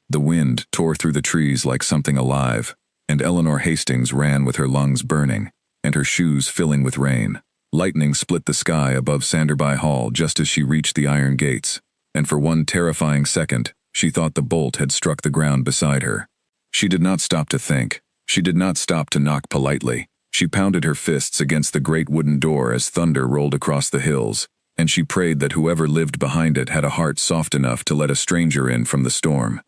The wind tore through the trees like something alive, and Eleanor Hastings ran with her lungs burning, and her shoes filling with rain. Lightning split the sky above Sanderby Hall just as she reached the iron gates, and for one terrifying second, she thought the bolt had struck the ground beside her. She did not stop to think. She did not stop to knock politely. She pounded her fists against the great wooden door as thunder rolled across the hills, and she prayed that whoever lived behind it had a heart soft enough to let a stranger in from the storm.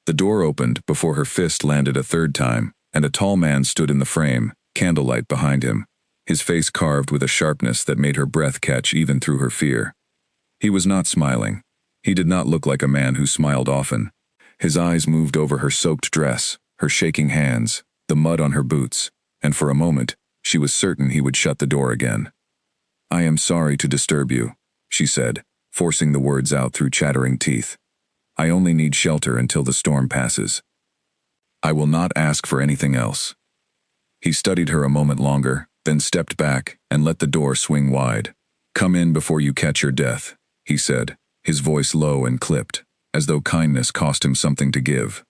The door opened before her fist landed a third time, and a tall man stood in the frame, candlelight behind him, his face carved with a sharpness that made her breath catch even through her fear. He was not smiling. He did not look like a man who smiled often. His eyes moved over her soaked dress, her shaking hands, the mud on her boots, and for a moment, she was certain he would shut the door again. "I am sorry to disturb you," she said, forcing the words out through chattering teeth. "I only need shelter until the storm passes. I will not ask for anything else." He studied her a moment longer, then stepped back and let the door swing wide. "Come in before you catch your death," he said, his voice low and clipped, as though kindness cost him something to give.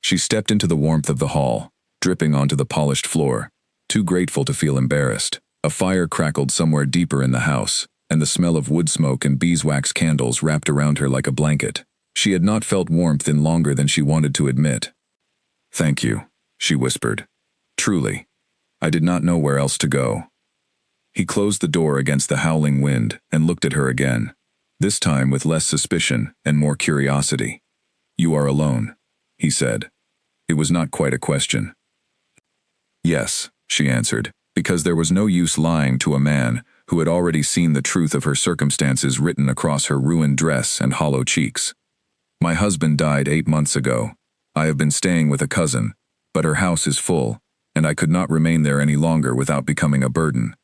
She stepped into the warmth of the hall, dripping onto the polished floor, too grateful to feel embarrassed. A fire crackled somewhere deeper in the house, and the smell of wood smoke and beeswax candles wrapped around her like a blanket. She had not felt warmth in longer than she wanted to admit. "Thank you," she whispered. "Truly. I did not know where else to go." He closed the door against the howling wind and looked at her again, this time with less suspicion and more curiosity. "You are alone," he said. It was not quite a question. "Yes," she answered, because there was no use lying to a man who had already seen the truth of her circumstances written across her ruined dress and hollow cheeks. "My husband died 8 months ago. I have been staying with a cousin, but her house is full, and I could not remain there any longer without becoming a burden.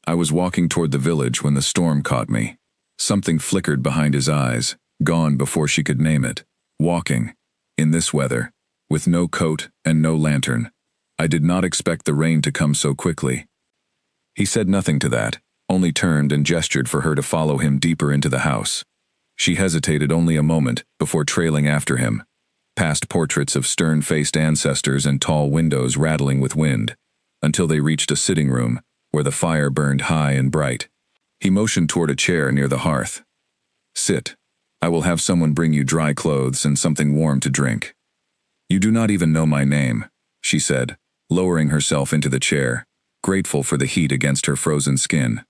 I was walking toward the village when the storm caught me." Something flickered behind his eyes, gone before she could name it. "Walking. In this weather. With no coat and no lantern. I did not expect the rain to come so quickly." He said nothing to that, only turned and gestured for her to follow him deeper into the house. She hesitated only a moment before trailing after him, past portraits of stern-faced ancestors and tall windows rattling with wind, until they reached a sitting room where the fire burned high and bright. He motioned toward a chair near the hearth. "Sit. I will have someone bring you dry clothes and something warm to drink." "You do not even know my name," she said, lowering herself into the chair, grateful for the heat against her frozen skin.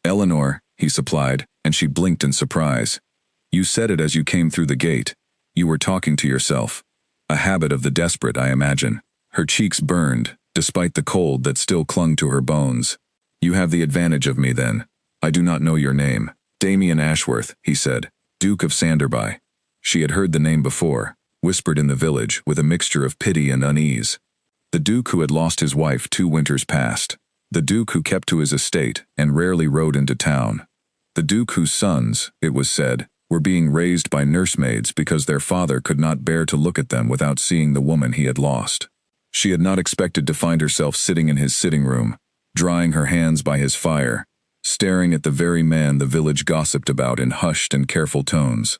"Eleanor," he supplied, and she blinked in surprise. "You said it as you came through the gate. You were talking to yourself. A habit of the desperate, I imagine." Her cheeks burned, despite the cold that still clung to her bones. "You have the advantage of me, then. I do not know your name." "Damien Ashworth," he said, "Duke of Sanderby." She had heard the name before, whispered in the village with a mixture of pity and unease. The Duke who had lost his wife 2 winters past. The Duke who kept to his estate and rarely rode into town. The Duke whose sons, it was said, were being raised by nursemaids because their father could not bear to look at them without seeing the woman he had lost. She had not expected to find herself sitting in his sitting room, drying her hands by his fire, staring at the very man the village gossiped about in hushed and careful tones.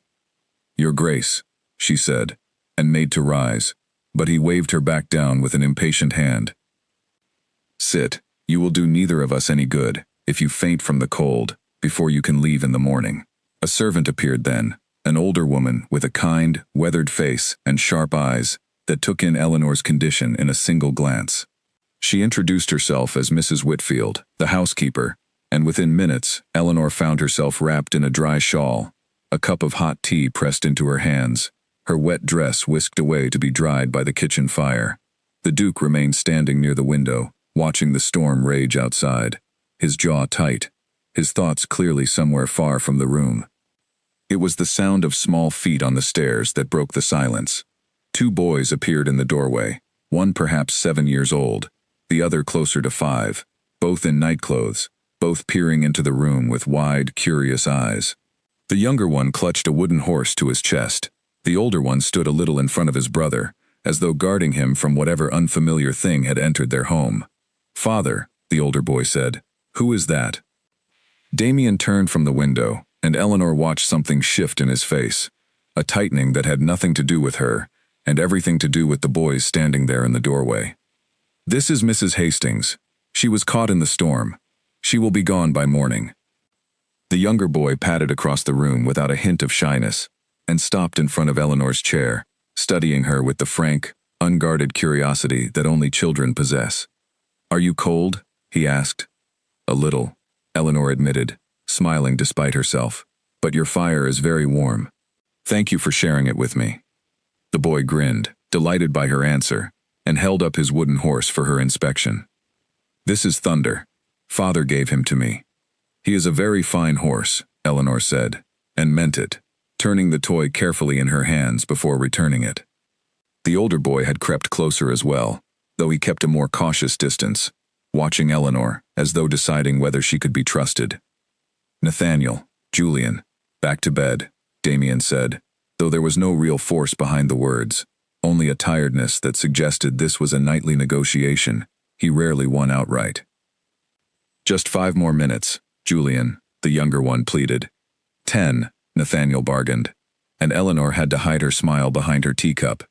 "Your Grace," she said, and made to rise, but he waved her back down with an impatient hand. "Sit. You will do neither of us any good, if you faint from the cold, before you can leave in the morning." A servant appeared then, an older woman with a kind, weathered face and sharp eyes that took in Eleanor's condition in a single glance. She introduced herself as Mrs. Whitfield, the housekeeper, and within minutes, Eleanor found herself wrapped in a dry shawl, a cup of hot tea pressed into her hands, her wet dress whisked away to be dried by the kitchen fire. The Duke remained standing near the window, watching the storm rage outside, his jaw tight, his thoughts clearly somewhere far from the room. It was the sound of small feet on the stairs that broke the silence. 2 boys appeared in the doorway, one perhaps 7 years old, the other closer to 5, both in nightclothes, both peering into the room with wide, curious eyes. The younger one clutched a wooden horse to his chest. The older one stood a little in front of his brother, as though guarding him from whatever unfamiliar thing had entered their home. "Father," the older boy said, "who is that?" Damien turned from the window, and Eleanor watched something shift in his face. a tightening that had nothing to do with her, and everything to do with the boys standing there in the doorway. "This is Mrs. Hastings. She was caught in the storm. She will be gone by morning." The younger boy padded across the room without a hint of shyness, and stopped in front of Eleanor's chair, studying her with the frank, unguarded curiosity that only children possess. "Are you cold?" he asked. "A little," Eleanor admitted, smiling despite herself. "But your fire is very warm. Thank you for sharing it with me." The boy grinned, delighted by her answer, and held up his wooden horse for her inspection. "This is Thunder. Father gave him to me. He is a very fine horse," Eleanor said, and meant it, turning the toy carefully in her hands before returning it. The older boy had crept closer as well, though he kept a more cautious distance, watching Eleanor as though deciding whether she could be trusted. "Nathaniel, Julian, back to bed," Damien said, though there was no real force behind the words, only a tiredness that suggested this was a nightly negotiation he rarely won outright. "Just 5 more minutes, Julian," the younger one pleaded. 10, Nathaniel bargained, and Eleanor had to hide her smile behind her teacup.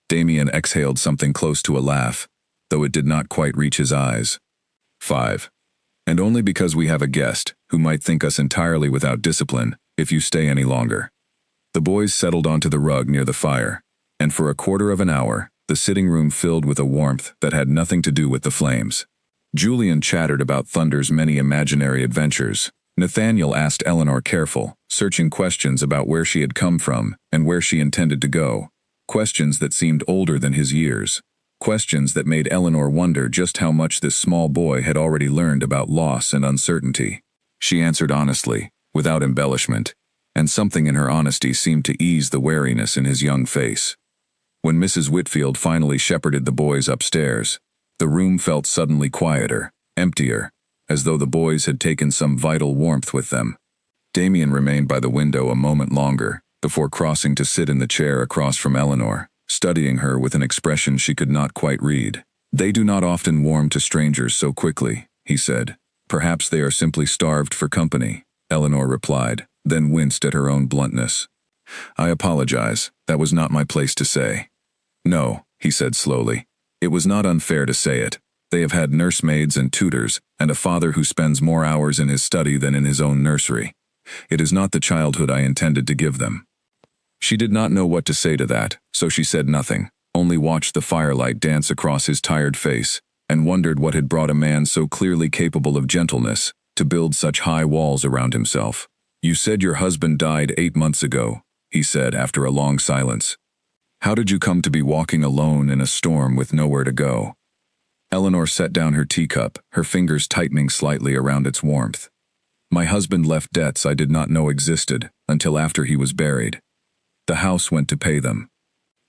Damien exhaled something close to a laugh, though it did not quite reach his eyes. 5. "And only because we have a guest who might think us entirely without discipline if you stay any longer." The boys settled onto the rug near the fire, and for a quarter of an hour, the sitting room filled with a warmth that had nothing to do with the flames. Julian chattered about Thunder's many imaginary adventures. Nathaniel asked Eleanor careful, searching questions about where she had come from and where she intended to go, questions that seemed older than his years, questions that made Eleanor wonder just how much this small boy had already learned about loss and uncertainty. She answered honestly, without embellishment, and something in her honesty seemed to ease the wariness in his young face. When Mrs. Whitfield finally shepherded the boys upstairs, the room felt suddenly quieter, emptier, as though the boys had taken some vital warmth with them. Damien remained by the window a moment longer, before crossing to sit in the chair across from Eleanor, studying her with an expression she could not quite read. "They do not often warm to strangers so quickly," he said. "Perhaps they are simply starved for company," Eleanor replied, then winced at her own bluntness. "I apologize, that was not my place to say." "No," he said slowly. "It was not unfair to say it. They have had nursemaids and tutors, and a father who spends more hours in his study than in his own nursery. It is not the childhood I intended to give them." She did not know what to say to that, so she said nothing, only watched the firelight dance across his tired face, and wondered what had brought a man so clearly capable of gentleness to build such high walls around himself. "You said your husband died 8 months ago," he said after a long silence. "How did you come to be walking alone in a storm with nowhere to go?" Eleanor set down her teacup, her fingers tightening slightly around its warmth. "My husband left debts I did not know existed until after he was buried. The house went to pay them.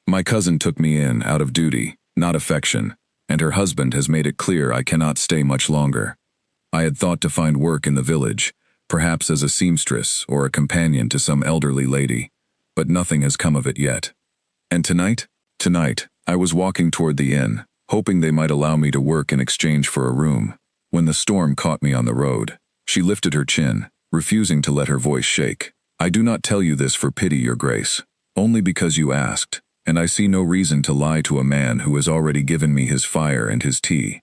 My cousin took me in out of duty, not affection, and her husband has made it clear I cannot stay much longer. I had thought to find work in the village, perhaps as a seamstress or a companion to some elderly lady, but nothing has come of it yet. And tonight, I was walking toward the inn, hoping they might allow me to work in exchange for a room, when the storm caught me on the road." She lifted her chin, refusing to let her voice shake. "I do not tell you this for pity, Your Grace, only because you asked, and I see no reason to lie to a man who has already given me his fire and his tea."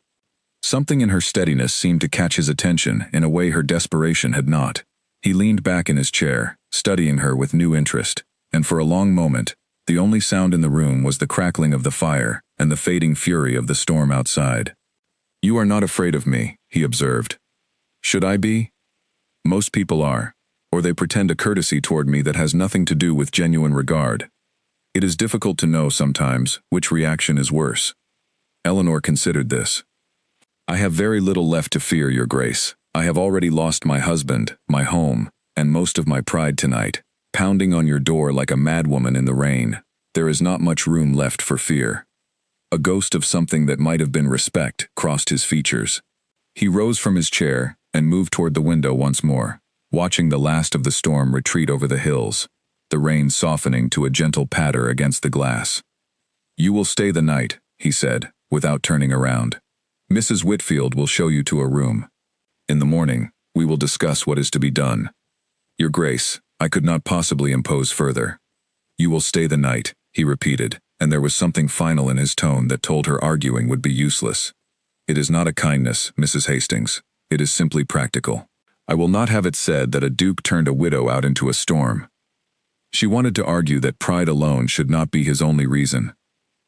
Something in her steadiness seemed to catch his attention in a way her desperation had not. He leaned back in his chair, studying her with new interest, and for a long moment, the only sound in the room was the crackling of the fire and the fading fury of the storm outside. "You are not afraid of me," he observed. "Should I be? Most people are, or they pretend a courtesy toward me that has nothing to do with genuine regard. It is difficult to know sometimes which reaction is worse." Eleanor considered this. "I have very little left to fear, Your Grace. I have already lost my husband, my home, and most of my pride tonight, pounding on your door like a madwoman in the rain. There is not much room left for fear." A ghost of something that might have been respect crossed his features. He rose from his chair and moved toward the window once more, watching the last of the storm retreat over the hills, the rain softening to a gentle patter against the glass. "You will stay the night," he said, without turning around. "Mrs. Whitfield will show you to a room. In the morning, we will discuss what is to be done. Your Grace, I could not possibly impose further. You will stay the night, he repeated, and there was something final in his tone that told her arguing would be useless. It is not a kindness, Mrs. Hastings. It is simply practical. I will not have it said that a duke turned a widow out into a storm. She wanted to argue that pride alone should not be his only reason,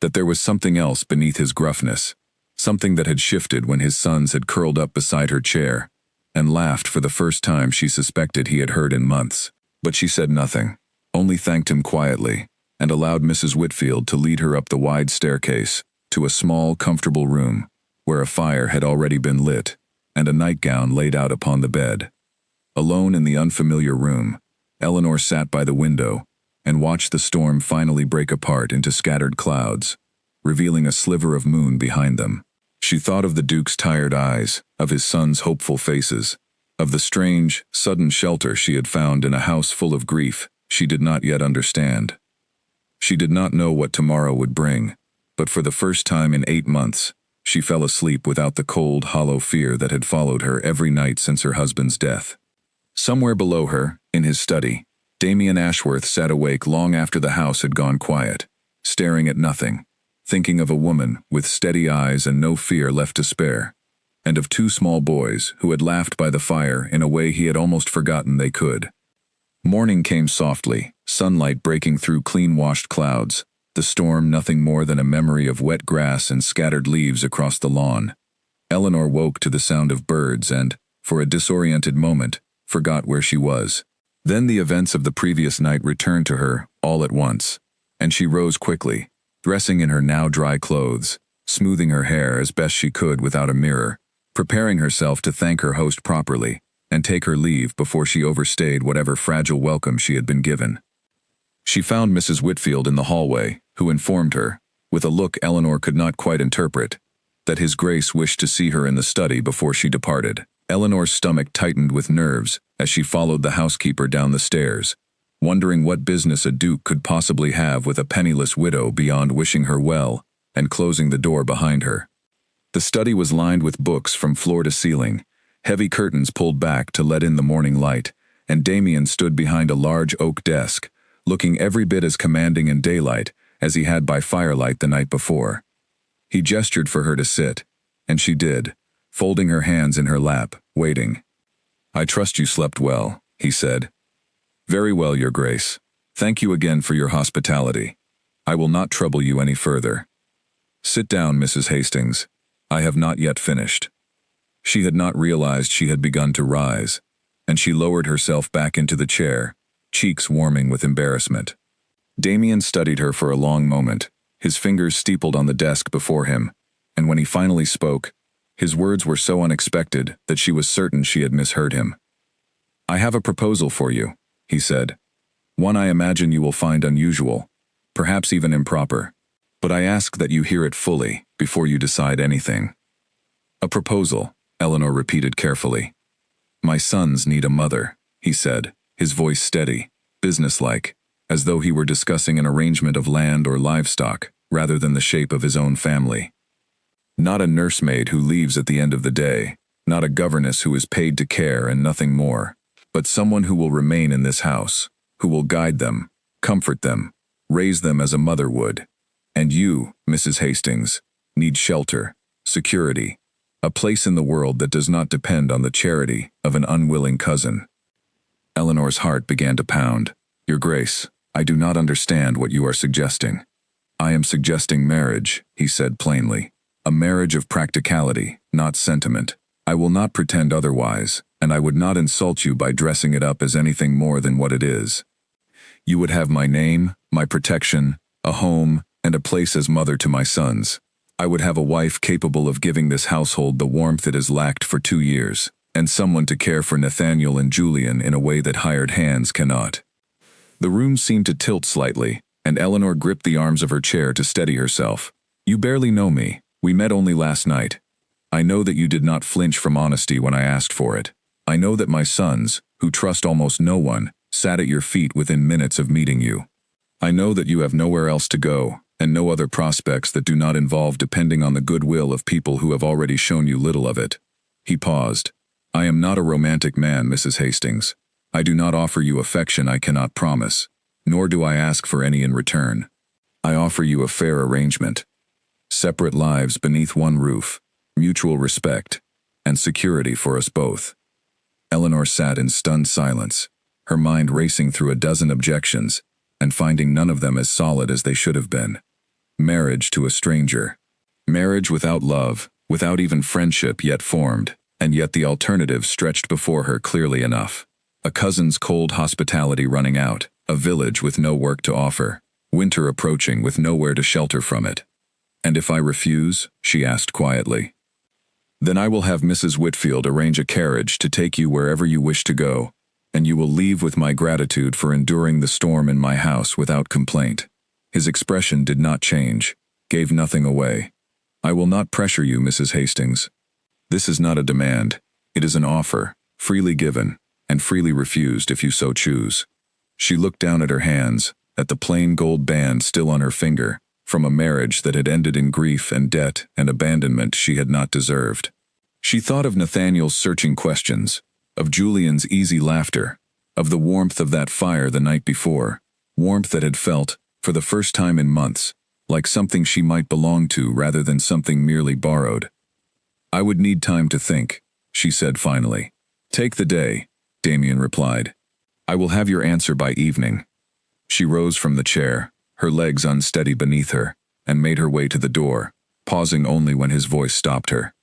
that there was something else beneath his gruffness, something that had shifted when his sons had curled up beside her chair and laughed for the first time she suspected he had heard in months. But she said nothing, only thanked him quietly, and allowed Mrs. Whitfield to lead her up the wide staircase to a small, comfortable room where a fire had already been lit and a nightgown laid out upon the bed. Alone in the unfamiliar room, Eleanor sat by the window and watched the storm finally break apart into scattered clouds, revealing a sliver of moon behind them. She thought of the Duke's tired eyes, of his sons' hopeful faces, of the strange, sudden shelter she had found in a house full of grief she did not yet understand. She did not know what tomorrow would bring, but for the first time in 8 months, she fell asleep without the cold, hollow fear that had followed her every night since her husband's death. Somewhere below her, in his study, Damien Ashworth sat awake long after the house had gone quiet, staring at nothing, thinking of a woman with steady eyes and no fear left to spare, and of 2 small boys who had laughed by the fire in a way he had almost forgotten they could. Morning came softly, sunlight breaking through clean-washed clouds, the storm nothing more than a memory of wet grass and scattered leaves across the lawn. Eleanor woke to the sound of birds and, for a disoriented moment, forgot where she was. Then the events of the previous night returned to her, all at once, and she rose quickly, dressing in her now dry clothes, smoothing her hair as best she could without a mirror, preparing herself to thank her host properly, and take her leave before she overstayed whatever fragile welcome she had been given. She found Mrs. Whitfield in the hallway, who informed her, with a look Eleanor could not quite interpret, that His Grace wished to see her in the study before she departed. Eleanor's stomach tightened with nerves as she followed the housekeeper down the stairs, wondering what business a duke could possibly have with a penniless widow beyond wishing her well and closing the door behind her. The study was lined with books from floor to ceiling, heavy curtains pulled back to let in the morning light, and Damien stood behind a large oak desk, looking every bit as commanding in daylight as he had by firelight the night before. He gestured for her to sit, and she did, folding her hands in her lap, waiting. "I trust you slept well," he said. "Very well, Your Grace. Thank you again for your hospitality. I will not trouble you any further. Sit down, Mrs. Hastings. I have not yet finished." She had not realized she had begun to rise, and she lowered herself back into the chair, cheeks warming with embarrassment. Damien studied her for a long moment, his fingers steepled on the desk before him, and when he finally spoke, his words were so unexpected that she was certain she had misheard him. "I have a proposal for you," he said. "One I imagine you will find unusual, perhaps even improper, but I ask that you hear it fully before you decide anything." "A proposal," Eleanor repeated carefully. "My sons need a mother," he said, his voice steady, businesslike, as though he were discussing an arrangement of land or livestock rather than the shape of his own family. Not a nursemaid who leaves at the end of the day, not a governess who is paid to care and nothing more, but someone who will remain in this house, who will guide them, comfort them, raise them as a mother would. And you, Mrs. Hastings, need shelter, security, a place in the world that does not depend on the charity of an unwilling cousin. Eleanor's heart began to pound. "Your Grace, I do not understand what you are suggesting." "I am suggesting marriage," he said plainly. "A marriage of practicality, not sentiment. I will not pretend otherwise, and I would not insult you by dressing it up as anything more than what it is. You would have my name, my protection, a home, and a place as mother to my sons. I would have a wife capable of giving this household the warmth it has lacked for 2 years, and someone to care for Nathaniel and Julian in a way that hired hands cannot." The room seemed to tilt slightly, and Eleanor gripped the arms of her chair to steady herself. "You barely know me. We met only last night. I know that you did not flinch from honesty when I asked for it. I know that my sons, who trust almost no one, sat at your feet within minutes of meeting you. I know that you have nowhere else to go, and no other prospects that do not involve depending on the goodwill of people who have already shown you little of it." He paused. "I am not a romantic man, Mrs. Hastings. I do not offer you affection I cannot promise. nor do I ask for any in return. I offer you a fair arrangement. Separate lives beneath one roof, mutual respect, and security for us both." Eleanor sat in stunned silence, her mind racing through a dozen objections, and finding none of them as solid as they should have been. Marriage to a stranger. Marriage without love, without even friendship yet formed, and yet the alternative stretched before her clearly enough. A cousin's cold hospitality running out, a village with no work to offer, winter approaching with nowhere to shelter from it. "And if I refuse?" she asked quietly. "Then I will have Mrs. Whitfield arrange a carriage to take you wherever you wish to go, and you will leave with my gratitude for enduring the storm in my house without complaint." His expression did not change, gave nothing away. "I will not pressure you, Mrs. Hastings. This is not a demand. It is an offer, freely given, and freely refused if you so choose." She looked down at her hands, at the plain gold band still on her finger, from a marriage that had ended in grief and debt and abandonment she had not deserved. She thought of Nathaniel's searching questions, of Julian's easy laughter, of the warmth of that fire the night before, warmth that had felt, for the first time in months, like something she might belong to rather than something merely borrowed. "I would need time to think," she said finally. "Take the day," Damien replied. "I will have your answer by evening." She rose from the chair, her legs unsteady beneath her, and made her way to the door, pausing only when his voice stopped her.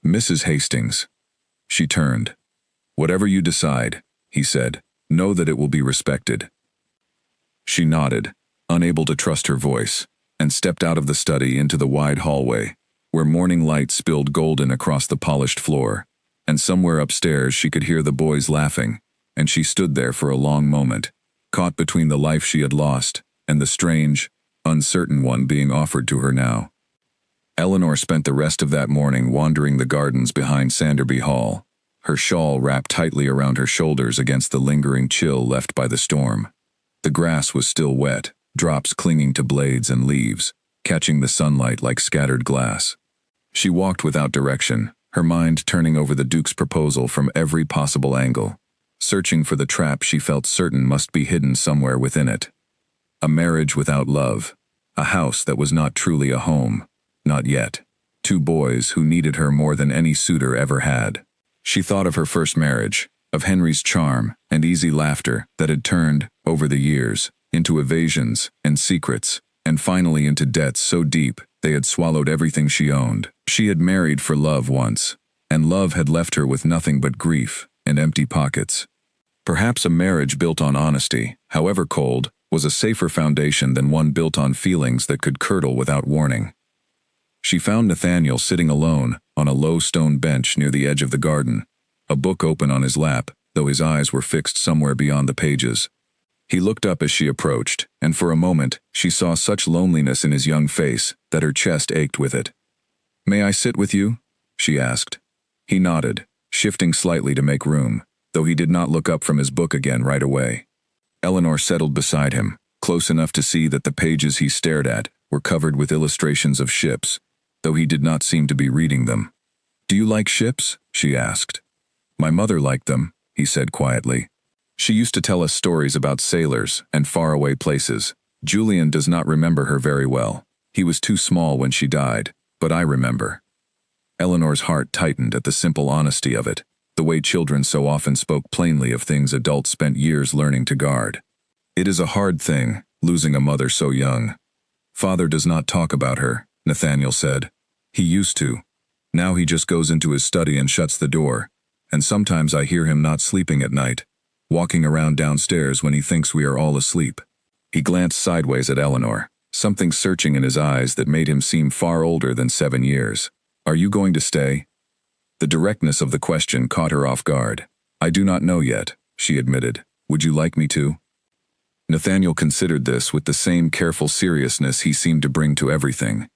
"Mrs. Hastings." She turned. "Whatever you decide," he said, "know that it will be respected." She nodded, unable to trust her voice, and stepped out of the study into the wide hallway, where morning light spilled golden across the polished floor, and somewhere upstairs she could hear the boys laughing, and she stood there for a long moment, caught between the life she had lost and the strange, uncertain one being offered to her now. Eleanor spent the rest of that morning wandering the gardens behind Sanderby Hall, her shawl wrapped tightly around her shoulders against the lingering chill left by the storm. The grass was still wet, drops clinging to blades and leaves, catching the sunlight like scattered glass. She walked without direction, her mind turning over the Duke's proposal from every possible angle, searching for the trap she felt certain must be hidden somewhere within it. A marriage without love, a house that was not truly a home, not yet. Two boys who needed her more than any suitor ever had. She thought of her first marriage, of Henry's charm and easy laughter that had turned, over the years, into evasions and secrets, and finally into debts so deep they had swallowed everything she owned. She had married for love once, and love had left her with nothing but grief and empty pockets. Perhaps a marriage built on honesty, however cold, was a safer foundation than one built on feelings that could curdle without warning. She found Nathaniel sitting alone on a low stone bench near the edge of the garden, a book open on his lap, though his eyes were fixed somewhere beyond the pages. He looked up as she approached, and for a moment she saw such loneliness in his young face that her chest ached with it. "May I sit with you?" she asked. He nodded, shifting slightly to make room, though he did not look up from his book again right away. Eleanor settled beside him, close enough to see that the pages he stared at were covered with illustrations of ships, though he did not seem to be reading them. "Do you like ships?" she asked. "My mother liked them," he said quietly. "She used to tell us stories about sailors and faraway places. Julian does not remember her very well. He was too small when she died, but I remember." Eleanor's heart tightened at the simple honesty of it, the way children so often spoke plainly of things adults spent years learning to guard. "It is a hard thing, losing a mother so young." "Father does not talk about her," Nathaniel said. "He used to. Now he just goes into his study and shuts the door, and sometimes I hear him not sleeping at night, walking around downstairs when he thinks we are all asleep." He glanced sideways at Eleanor, something searching in his eyes that made him seem far older than 7 years. "Are you going to stay?" The directness of the question caught her off guard. "I do not know yet," she admitted. "Would you like me to?" Nathaniel considered this with the same careful seriousness he seemed to bring to everything.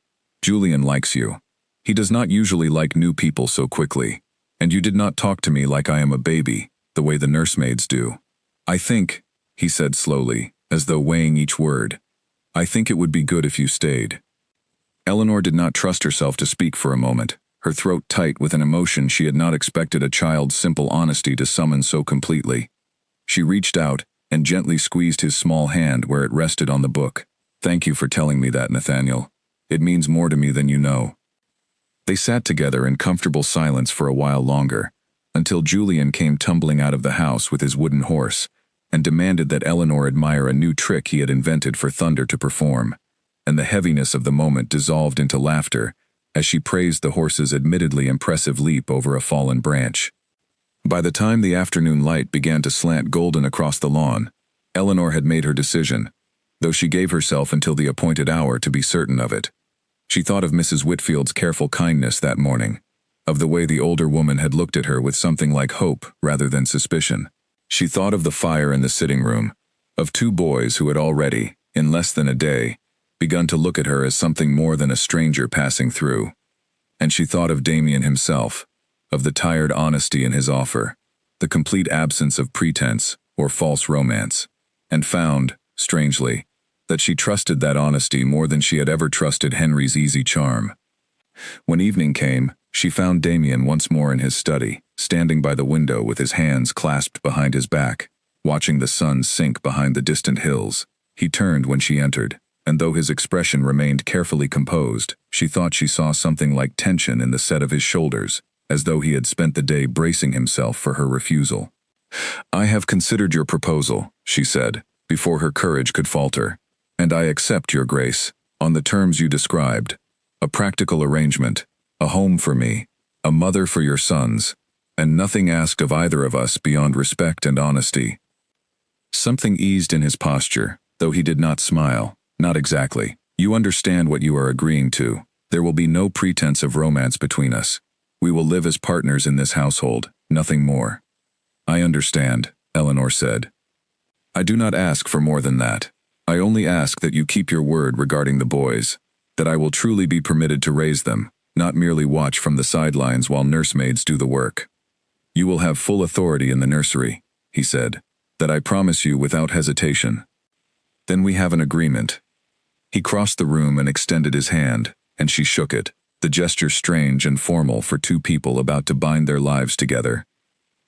"Julian likes you. He does not usually like new people so quickly, and you did not talk to me like I am a baby, the way the nursemaids do. I think," he said slowly, as though weighing each word, "I think it would be good if you stayed." Eleanor did not trust herself to speak for a moment, her throat tight with an emotion she had not expected a child's simple honesty to summon so completely. She reached out, and gently squeezed his small hand where it rested on the book. "Thank you for telling me that, Nathaniel. It means more to me than you know." They sat together in comfortable silence for a while longer, until Julian came tumbling out of the house with his wooden horse, and demanded that Eleanor admire a new trick he had invented for Thunder to perform, and the heaviness of the moment dissolved into laughter as she praised the horse's admittedly impressive leap over a fallen branch. By the time the afternoon light began to slant golden across the lawn, Eleanor had made her decision, though she gave herself until the appointed hour to be certain of it. She thought of Mrs. Whitfield's careful kindness that morning, of the way the older woman had looked at her with something like hope rather than suspicion. She thought of the fire in the sitting room, of two boys who had already, in less than a day, begun to look at her as something more than a stranger passing through. And she thought of Damien himself, of the tired honesty in his offer, the complete absence of pretense or false romance, and found, strangely, that she trusted that honesty more than she had ever trusted Henry's easy charm. When evening came, she found Damien once more in his study, standing by the window with his hands clasped behind his back, watching the sun sink behind the distant hills. He turned when she entered, and though his expression remained carefully composed, she thought she saw something like tension in the set of his shoulders, as though he had spent the day bracing himself for her refusal. "I have considered your proposal," she said, before her courage could falter, "and I accept, your grace, on the terms you described. A practical arrangement, a home for me, a mother for your sons, and nothing asked of either of us beyond respect and honesty." Something eased in his posture, though he did not smile. "Not exactly. You understand what you are agreeing to. There will be no pretense of romance between us. We will live as partners in this household, nothing more." "I understand," Eleanor said. "I do not ask for more than that. I only ask that you keep your word regarding the boys, that I will truly be permitted to raise them, not merely watch from the sidelines while nursemaids do the work. You will have full authority in the nursery," he said, "that I promise you without hesitation." "Then we have an agreement." He crossed the room and extended his hand, and she shook it, the gesture strange and formal for two people about to bind their lives together.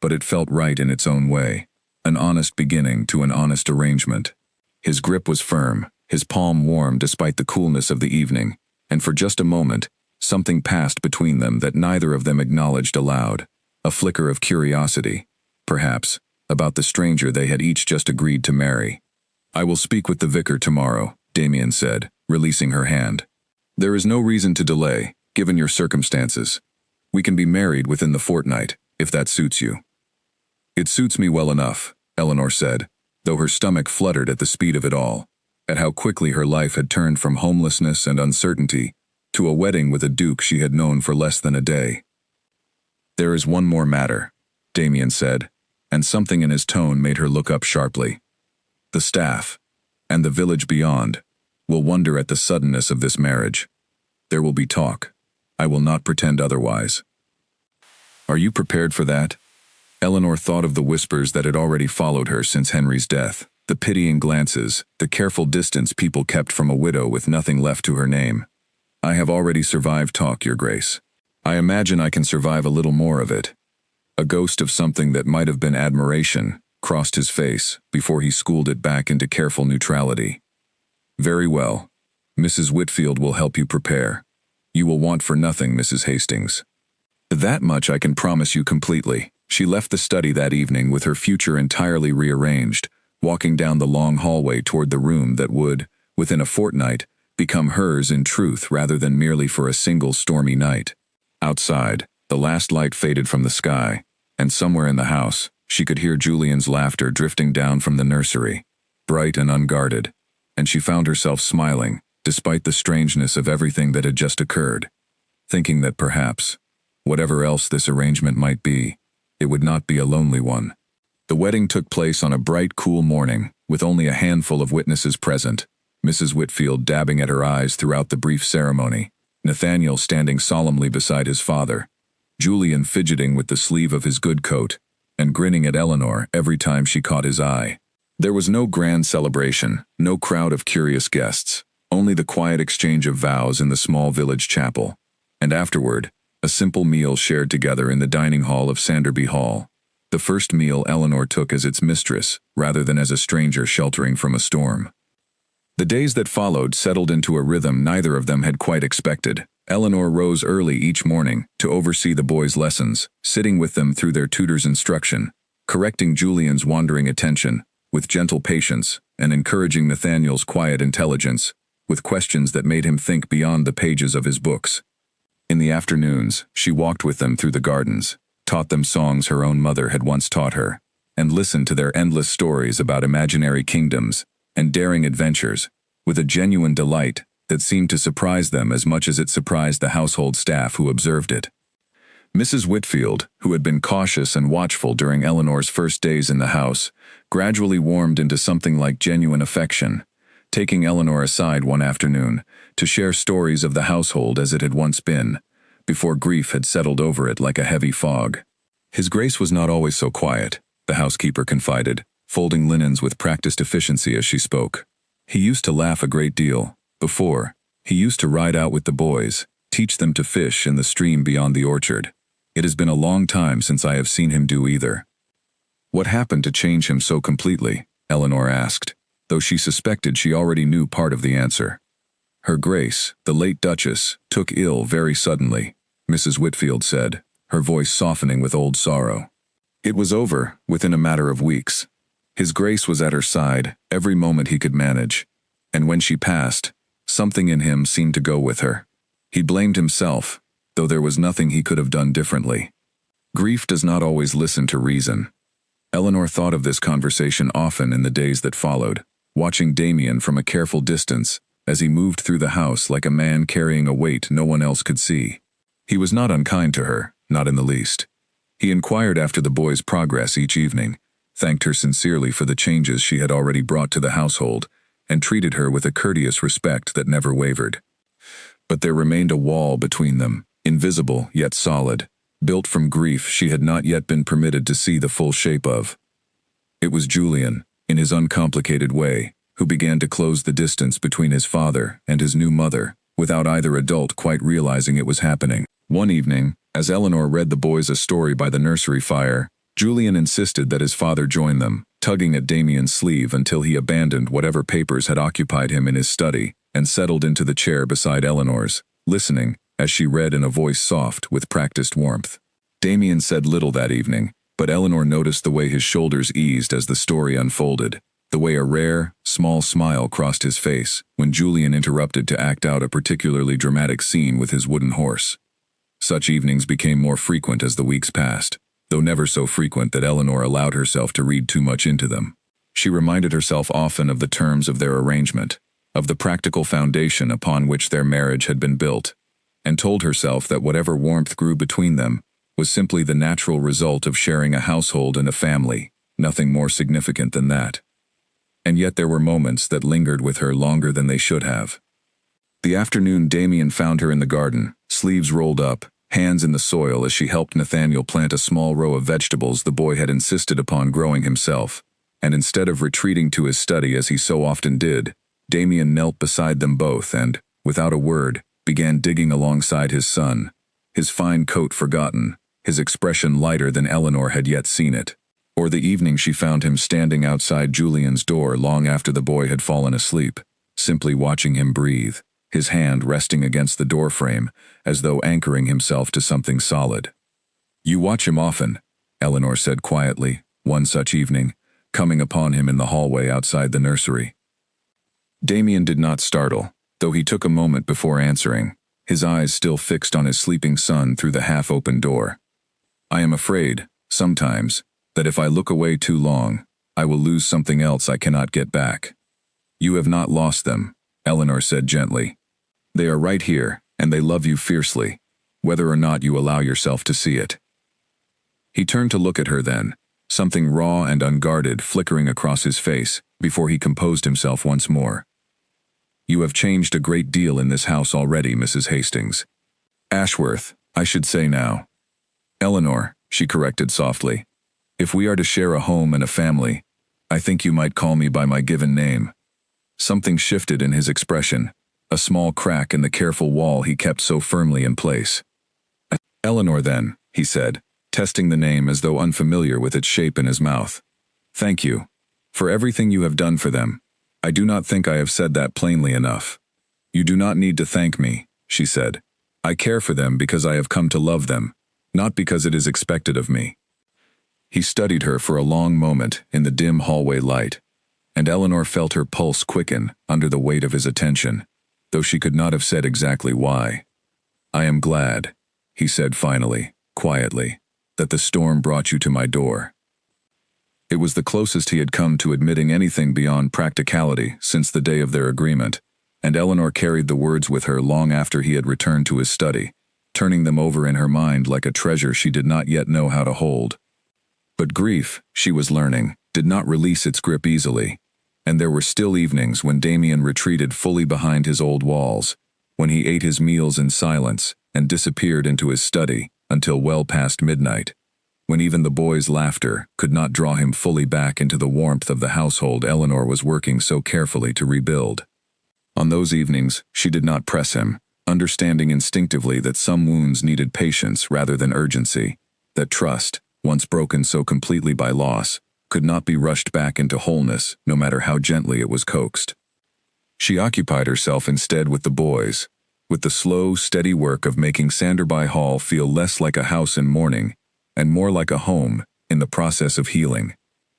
But it felt right in its own way, an honest beginning to an honest arrangement. His grip was firm, his palm warm despite the coolness of the evening, and for just a moment, something passed between them that neither of them acknowledged aloud, a flicker of curiosity, perhaps, about the stranger they had each just agreed to marry. "I will speak with the vicar tomorrow," Damien said, releasing her hand. "There is no reason to delay, given your circumstances. We can be married within the fortnight, if that suits you." "It suits me well enough," Eleanor said, though her stomach fluttered at the speed of it all, at how quickly her life had turned from homelessness and uncertainty to a wedding with a duke she had known for less than a day. "There is one more matter," Damien said, and something in his tone made her look up sharply. "The staff, and the village beyond, will wonder at the suddenness of this marriage. There will be talk. I will not pretend otherwise." "Are you prepared for that?" Eleanor thought of the whispers that had already followed her since Henry's death, the pitying glances, the careful distance people kept from a widow with nothing left to her name. "I have already survived talk, your grace. I imagine I can survive a little more of it." A ghost of something that might have been admiration crossed his face before he schooled it back into careful neutrality. "Very well. Mrs. Whitfield will help you prepare. You will want for nothing, Mrs. Hastings. That much I can promise you completely." She left the study that evening with her future entirely rearranged, walking down the long hallway toward the room that would, within a fortnight, become hers in truth rather than merely for a single stormy night. Outside, the last light faded from the sky, and somewhere in the house, she could hear Julian's laughter drifting down from the nursery, bright and unguarded, and she found herself smiling, despite the strangeness of everything that had just occurred, thinking that perhaps, whatever else this arrangement might be, it would not be a lonely one. The wedding took place on a bright, cool morning, with only a handful of witnesses present, Mrs. Whitfield dabbing at her eyes throughout the brief ceremony, Nathaniel standing solemnly beside his father, Julian fidgeting with the sleeve of his good coat, and grinning at Eleanor every time she caught his eye. There was no grand celebration, no crowd of curious guests, only the quiet exchange of vows in the small village chapel, and afterward, a simple meal shared together in the dining hall of Sanderby Hall. The first meal Eleanor took as its mistress, rather than as a stranger sheltering from a storm. The days that followed settled into a rhythm neither of them had quite expected. Eleanor rose early each morning to oversee the boys' lessons, sitting with them through their tutor's instruction, correcting Julian's wandering attention with gentle patience and encouraging Nathaniel's quiet intelligence with questions that made him think beyond the pages of his books. In the afternoons, she walked with them through the gardens, taught them songs her own mother had once taught her, and listened to their endless stories about imaginary kingdoms and daring adventures with a genuine delight that seemed to surprise them as much as it surprised the household staff who observed it. Mrs. Whitfield, who had been cautious and watchful during Eleanor's first days in the house, gradually warmed into something like genuine affection, taking Eleanor aside one afternoon to share stories of the household as it had once been, before grief had settled over it like a heavy fog. His Grace was not always so quiet, the housekeeper confided, folding linens with practiced efficiency as she spoke. He used to laugh a great deal. Before, he used to ride out with the boys, teach them to fish in the stream beyond the orchard. It has been a long time since I have seen him do either. What happened to change him so completely? Eleanor asked, though she suspected she already knew part of the answer. Her Grace, the late Duchess, took ill very suddenly, Mrs. Whitfield said, her voice softening with old sorrow. It was over within a matter of weeks. His Grace was at her side every moment he could manage, and when she passed, something in him seemed to go with her. He blamed himself, though there was nothing he could have done differently. Grief does not always listen to reason. Eleanor thought of this conversation often in the days that followed, watching Damien from a careful distance as he moved through the house like a man carrying a weight no one else could see. He was not unkind to her, not in the least. He inquired after the boys' progress each evening, thanked her sincerely for the changes she had already brought to the household, and treated her with a courteous respect that never wavered. But there remained a wall between them, invisible yet solid, built from grief she had not yet been permitted to see the full shape of. It was Julian, in his uncomplicated way, who began to close the distance between his father and his new mother, without either adult quite realizing it was happening. One evening, as Eleanor read the boys a story by the nursery fire, Julian insisted that his father join them, tugging at Damien's sleeve until he abandoned whatever papers had occupied him in his study and settled into the chair beside Eleanor's, listening, as she read in a voice soft with practiced warmth. Damien said little that evening, but Eleanor noticed the way his shoulders eased as the story unfolded, the way a rare, small smile crossed his face when Julian interrupted to act out a particularly dramatic scene with his wooden horse. Such evenings became more frequent as the weeks passed, though never so frequent that Eleanor allowed herself to read too much into them. She reminded herself often of the terms of their arrangement, of the practical foundation upon which their marriage had been built, and told herself that whatever warmth grew between them was simply the natural result of sharing a household and a family, nothing more significant than that. And yet there were moments that lingered with her longer than they should have. The afternoon Damien found her in the garden, sleeves rolled up, hands in the soil as she helped Nathaniel plant a small row of vegetables the boy had insisted upon growing himself, and instead of retreating to his study as he so often did, Damien knelt beside them both and, without a word, began digging alongside his son, his fine coat forgotten, his expression lighter than Eleanor had yet seen it. Or the evening she found him standing outside Julian's door long after the boy had fallen asleep, simply watching him breathe, his hand resting against the doorframe, as though anchoring himself to something solid. "You watch him often," Eleanor said quietly, one such evening, coming upon him in the hallway outside the nursery. Damien did not startle, though he took a moment before answering, his eyes still fixed on his sleeping son through the half-open door. "I am afraid, sometimes, that if I look away too long, I will lose something else I cannot get back." "You have not lost them," Eleanor said gently. "They are right here, and they love you fiercely, whether or not you allow yourself to see it." He turned to look at her then, something raw and unguarded flickering across his face, before he composed himself once more. "You have changed a great deal in this house already, Mrs. Hastings. Ashworth, I should say now." "Eleanor," she corrected softly. "If we are to share a home and a family, I think you might call me by my given name." Something shifted in his expression, a small crack in the careful wall he kept so firmly in place. "Eleanor then," he said, testing the name as though unfamiliar with its shape in his mouth. "Thank you. For everything you have done for them. I do not think I have said that plainly enough." "You do not need to thank me," she said. "I care for them because I have come to love them, not because it is expected of me." He studied her for a long moment in the dim hallway light, and Eleanor felt her pulse quicken under the weight of his attention, though she could not have said exactly why. "I am glad," he said finally, quietly, "that the storm brought you to my door." It was the closest he had come to admitting anything beyond practicality since the day of their agreement, and Eleanor carried the words with her long after he had returned to his study, turning them over in her mind like a treasure she did not yet know how to hold. But grief, she was learning, did not release its grip easily, and there were still evenings when Damien retreated fully behind his old walls, when he ate his meals in silence and disappeared into his study until well past midnight, when even the boys' laughter could not draw him fully back into the warmth of the household Eleanor was working so carefully to rebuild. On those evenings, she did not press him, understanding instinctively that some wounds needed patience rather than urgency, that trust, once broken so completely by loss, could not be rushed back into wholeness no matter how gently it was coaxed. She occupied herself instead with the boys, with the slow, steady work of making Sanderby Hall feel less like a house in mourning and more like a home in the process of healing.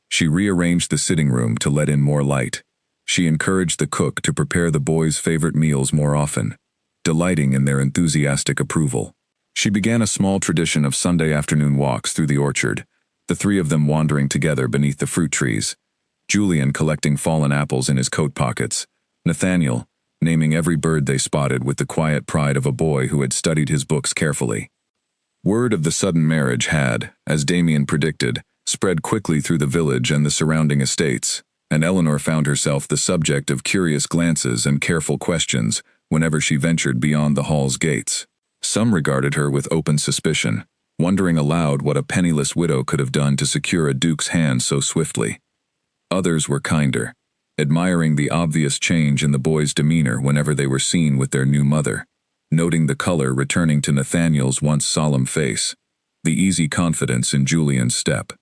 She rearranged the sitting room to let in more light. She encouraged the cook to prepare the boys' favorite meals more often, delighting in their enthusiastic approval. She began a small tradition of Sunday afternoon walks through the orchard, the three of them wandering together beneath the fruit trees, Julian collecting fallen apples in his coat pockets, Nathaniel naming every bird they spotted with the quiet pride of a boy who had studied his books carefully. Word of the sudden marriage had, as Damien predicted, spread quickly through the village and the surrounding estates, and Eleanor found herself the subject of curious glances and careful questions whenever she ventured beyond the hall's gates. Some regarded her with open suspicion, wondering aloud what a penniless widow could have done to secure a duke's hand so swiftly. Others were kinder, admiring the obvious change in the boys' demeanor whenever they were seen with their new mother, noting the color returning to Nathaniel's once solemn face, the easy confidence in Julian's step.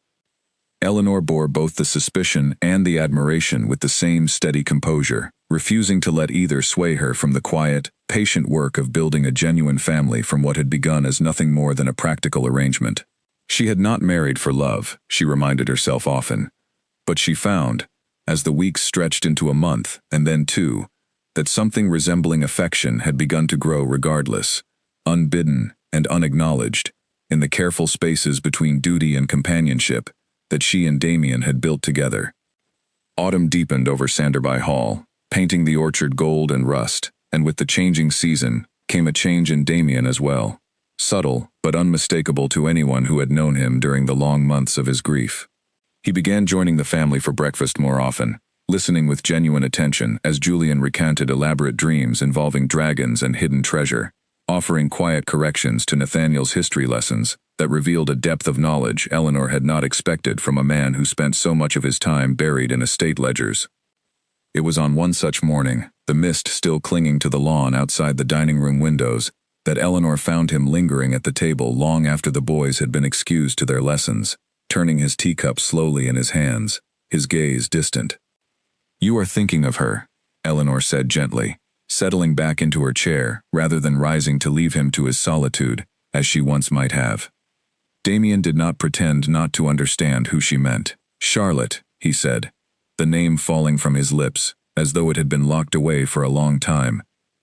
Eleanor bore both the suspicion and the admiration with the same steady composure, refusing to let either sway her from the quiet, patient work of building a genuine family from what had begun as nothing more than a practical arrangement. She had not married for love, she reminded herself often, but she found, as the weeks stretched into a month and then 2, that something resembling affection had begun to grow regardless, unbidden and unacknowledged, in the careful spaces between duty and companionship that she and Damien had built together. Autumn deepened over Sanderby Hall, painting the orchard gold and rust, and with the changing season came a change in Damien as well, subtle but unmistakable to anyone who had known him during the long months of his grief. He began joining the family for breakfast more often, listening with genuine attention as Julian recanted elaborate dreams involving dragons and hidden treasure, offering quiet corrections to Nathaniel's history lessons that revealed a depth of knowledge Eleanor had not expected from a man who spent so much of his time buried in estate ledgers. It was on one such morning, the mist still clinging to the lawn outside the dining room windows, that Eleanor found him lingering at the table long after the boys had been excused to their lessons, turning his teacup slowly in his hands, his gaze distant. "You are thinking of her," Eleanor said gently, settling back into her chair rather than rising to leave him to his solitude, as she once might have. Damien did not pretend not to understand who she meant. "Charlotte," he said, the name falling from his lips as though it had been locked away for a long time,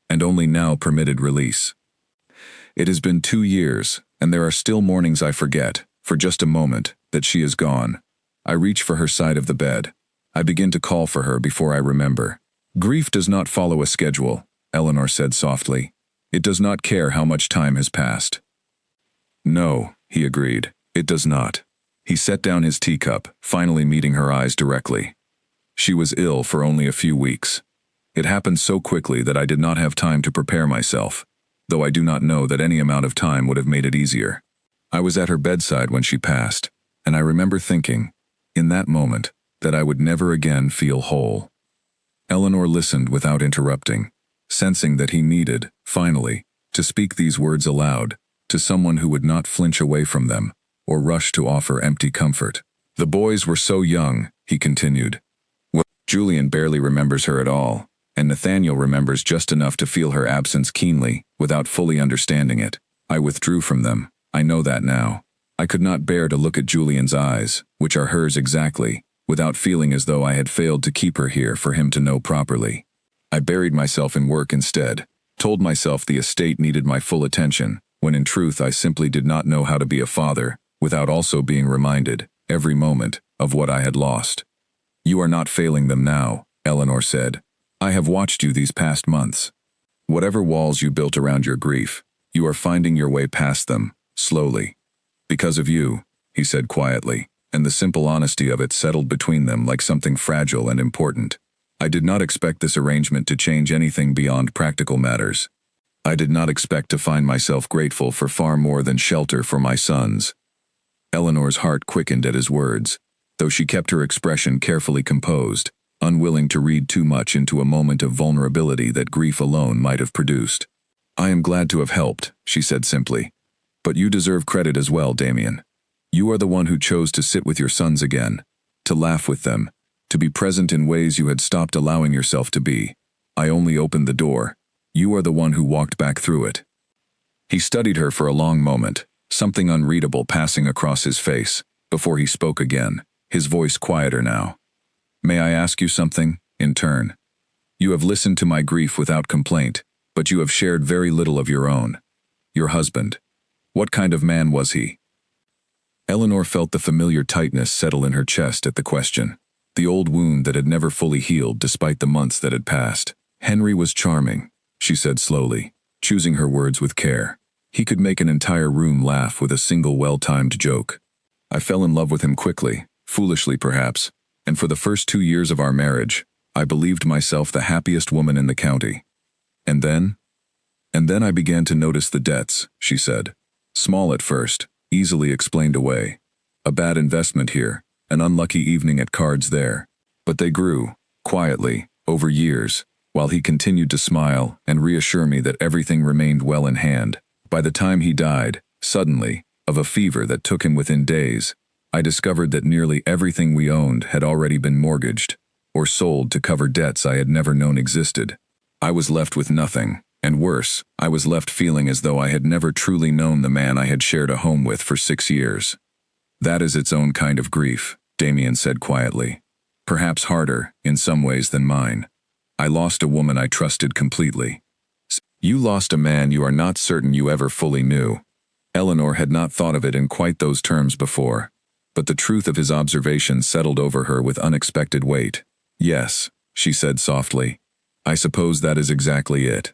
and only now permitted release. "It has been 2 years, and there are still mornings I forget, for just a moment, that she is gone. I reach for her side of the bed. I begin to call for her before I remember. Grief does not follow a schedule," Eleanor said softly. "It does not care how much time has passed." "No," he agreed, "it does not." He set down his teacup, finally meeting her eyes directly. "She was ill for only a few weeks. It happened so quickly that I did not have time to prepare myself, though I do not know that any amount of time would have made it easier. I was at her bedside when she passed, and I remember thinking, in that moment, that I would never again feel whole." Eleanor listened without interrupting, sensing that he needed, finally, to speak these words aloud, to someone who would not flinch away from them, or rush to offer empty comfort. The boys were so young, he continued. Well, Julian barely remembers her at all, and Nathaniel remembers just enough to feel her absence keenly, without fully understanding it. I withdrew from them. I know that now. I could not bear to look at Julian's eyes, which are hers exactly, without feeling as though I had failed to keep her here for him to know properly. I buried myself in work instead, told myself the estate needed my full attention, when in truth I simply did not know how to be a father, without also being reminded, every moment, of what I had lost. You are not failing them now, Eleanor said. I have watched you these past months. Whatever walls you built around your grief, you are finding your way past them, slowly. Because of you, he said quietly, and the simple honesty of it settled between them like something fragile and important. I did not expect this arrangement to change anything beyond practical matters. I did not expect to find myself grateful for far more than shelter for my sons. Eleanor's heart quickened at his words, though she kept her expression carefully composed, unwilling to read too much into a moment of vulnerability that grief alone might have produced. I am glad to have helped, she said simply. But you deserve credit as well, Damien. You are the one who chose to sit with your sons again, to laugh with them, to be present in ways you had stopped allowing yourself to be. I only opened the door. You are the one who walked back through it. He studied her for a long moment, something unreadable passing across his face, before he spoke again, his voice quieter now. May I ask you something, in turn? You have listened to my grief without complaint, but you have shared very little of your own. Your husband. What kind of man was he? Eleanor felt the familiar tightness settle in her chest at the question, the old wound that had never fully healed despite the months that had passed. Henry was charming, she said slowly, choosing her words with care. He could make an entire room laugh with a single well-timed joke. I fell in love with him quickly, foolishly perhaps, and for the first 2 years of our marriage, I believed myself the happiest woman in the county. And then I began to notice the debts, she said. Small at first, easily explained away. A bad investment here, an unlucky evening at cards there. But they grew, quietly, over years, while he continued to smile and reassure me that everything remained well in hand. By the time he died, suddenly, of a fever that took him within days, I discovered that nearly everything we owned had already been mortgaged, or sold to cover debts I had never known existed. I was left with nothing, and worse, I was left feeling as though I had never truly known the man I had shared a home with for 6 years. That is its own kind of grief, Damien said quietly. Perhaps harder, in some ways, than mine. I lost a woman I trusted completely. You lost a man you are not certain you ever fully knew. Eleanor had not thought of it in quite those terms before, but the truth of his observation settled over her with unexpected weight. Yes, she said softly. I suppose that is exactly it.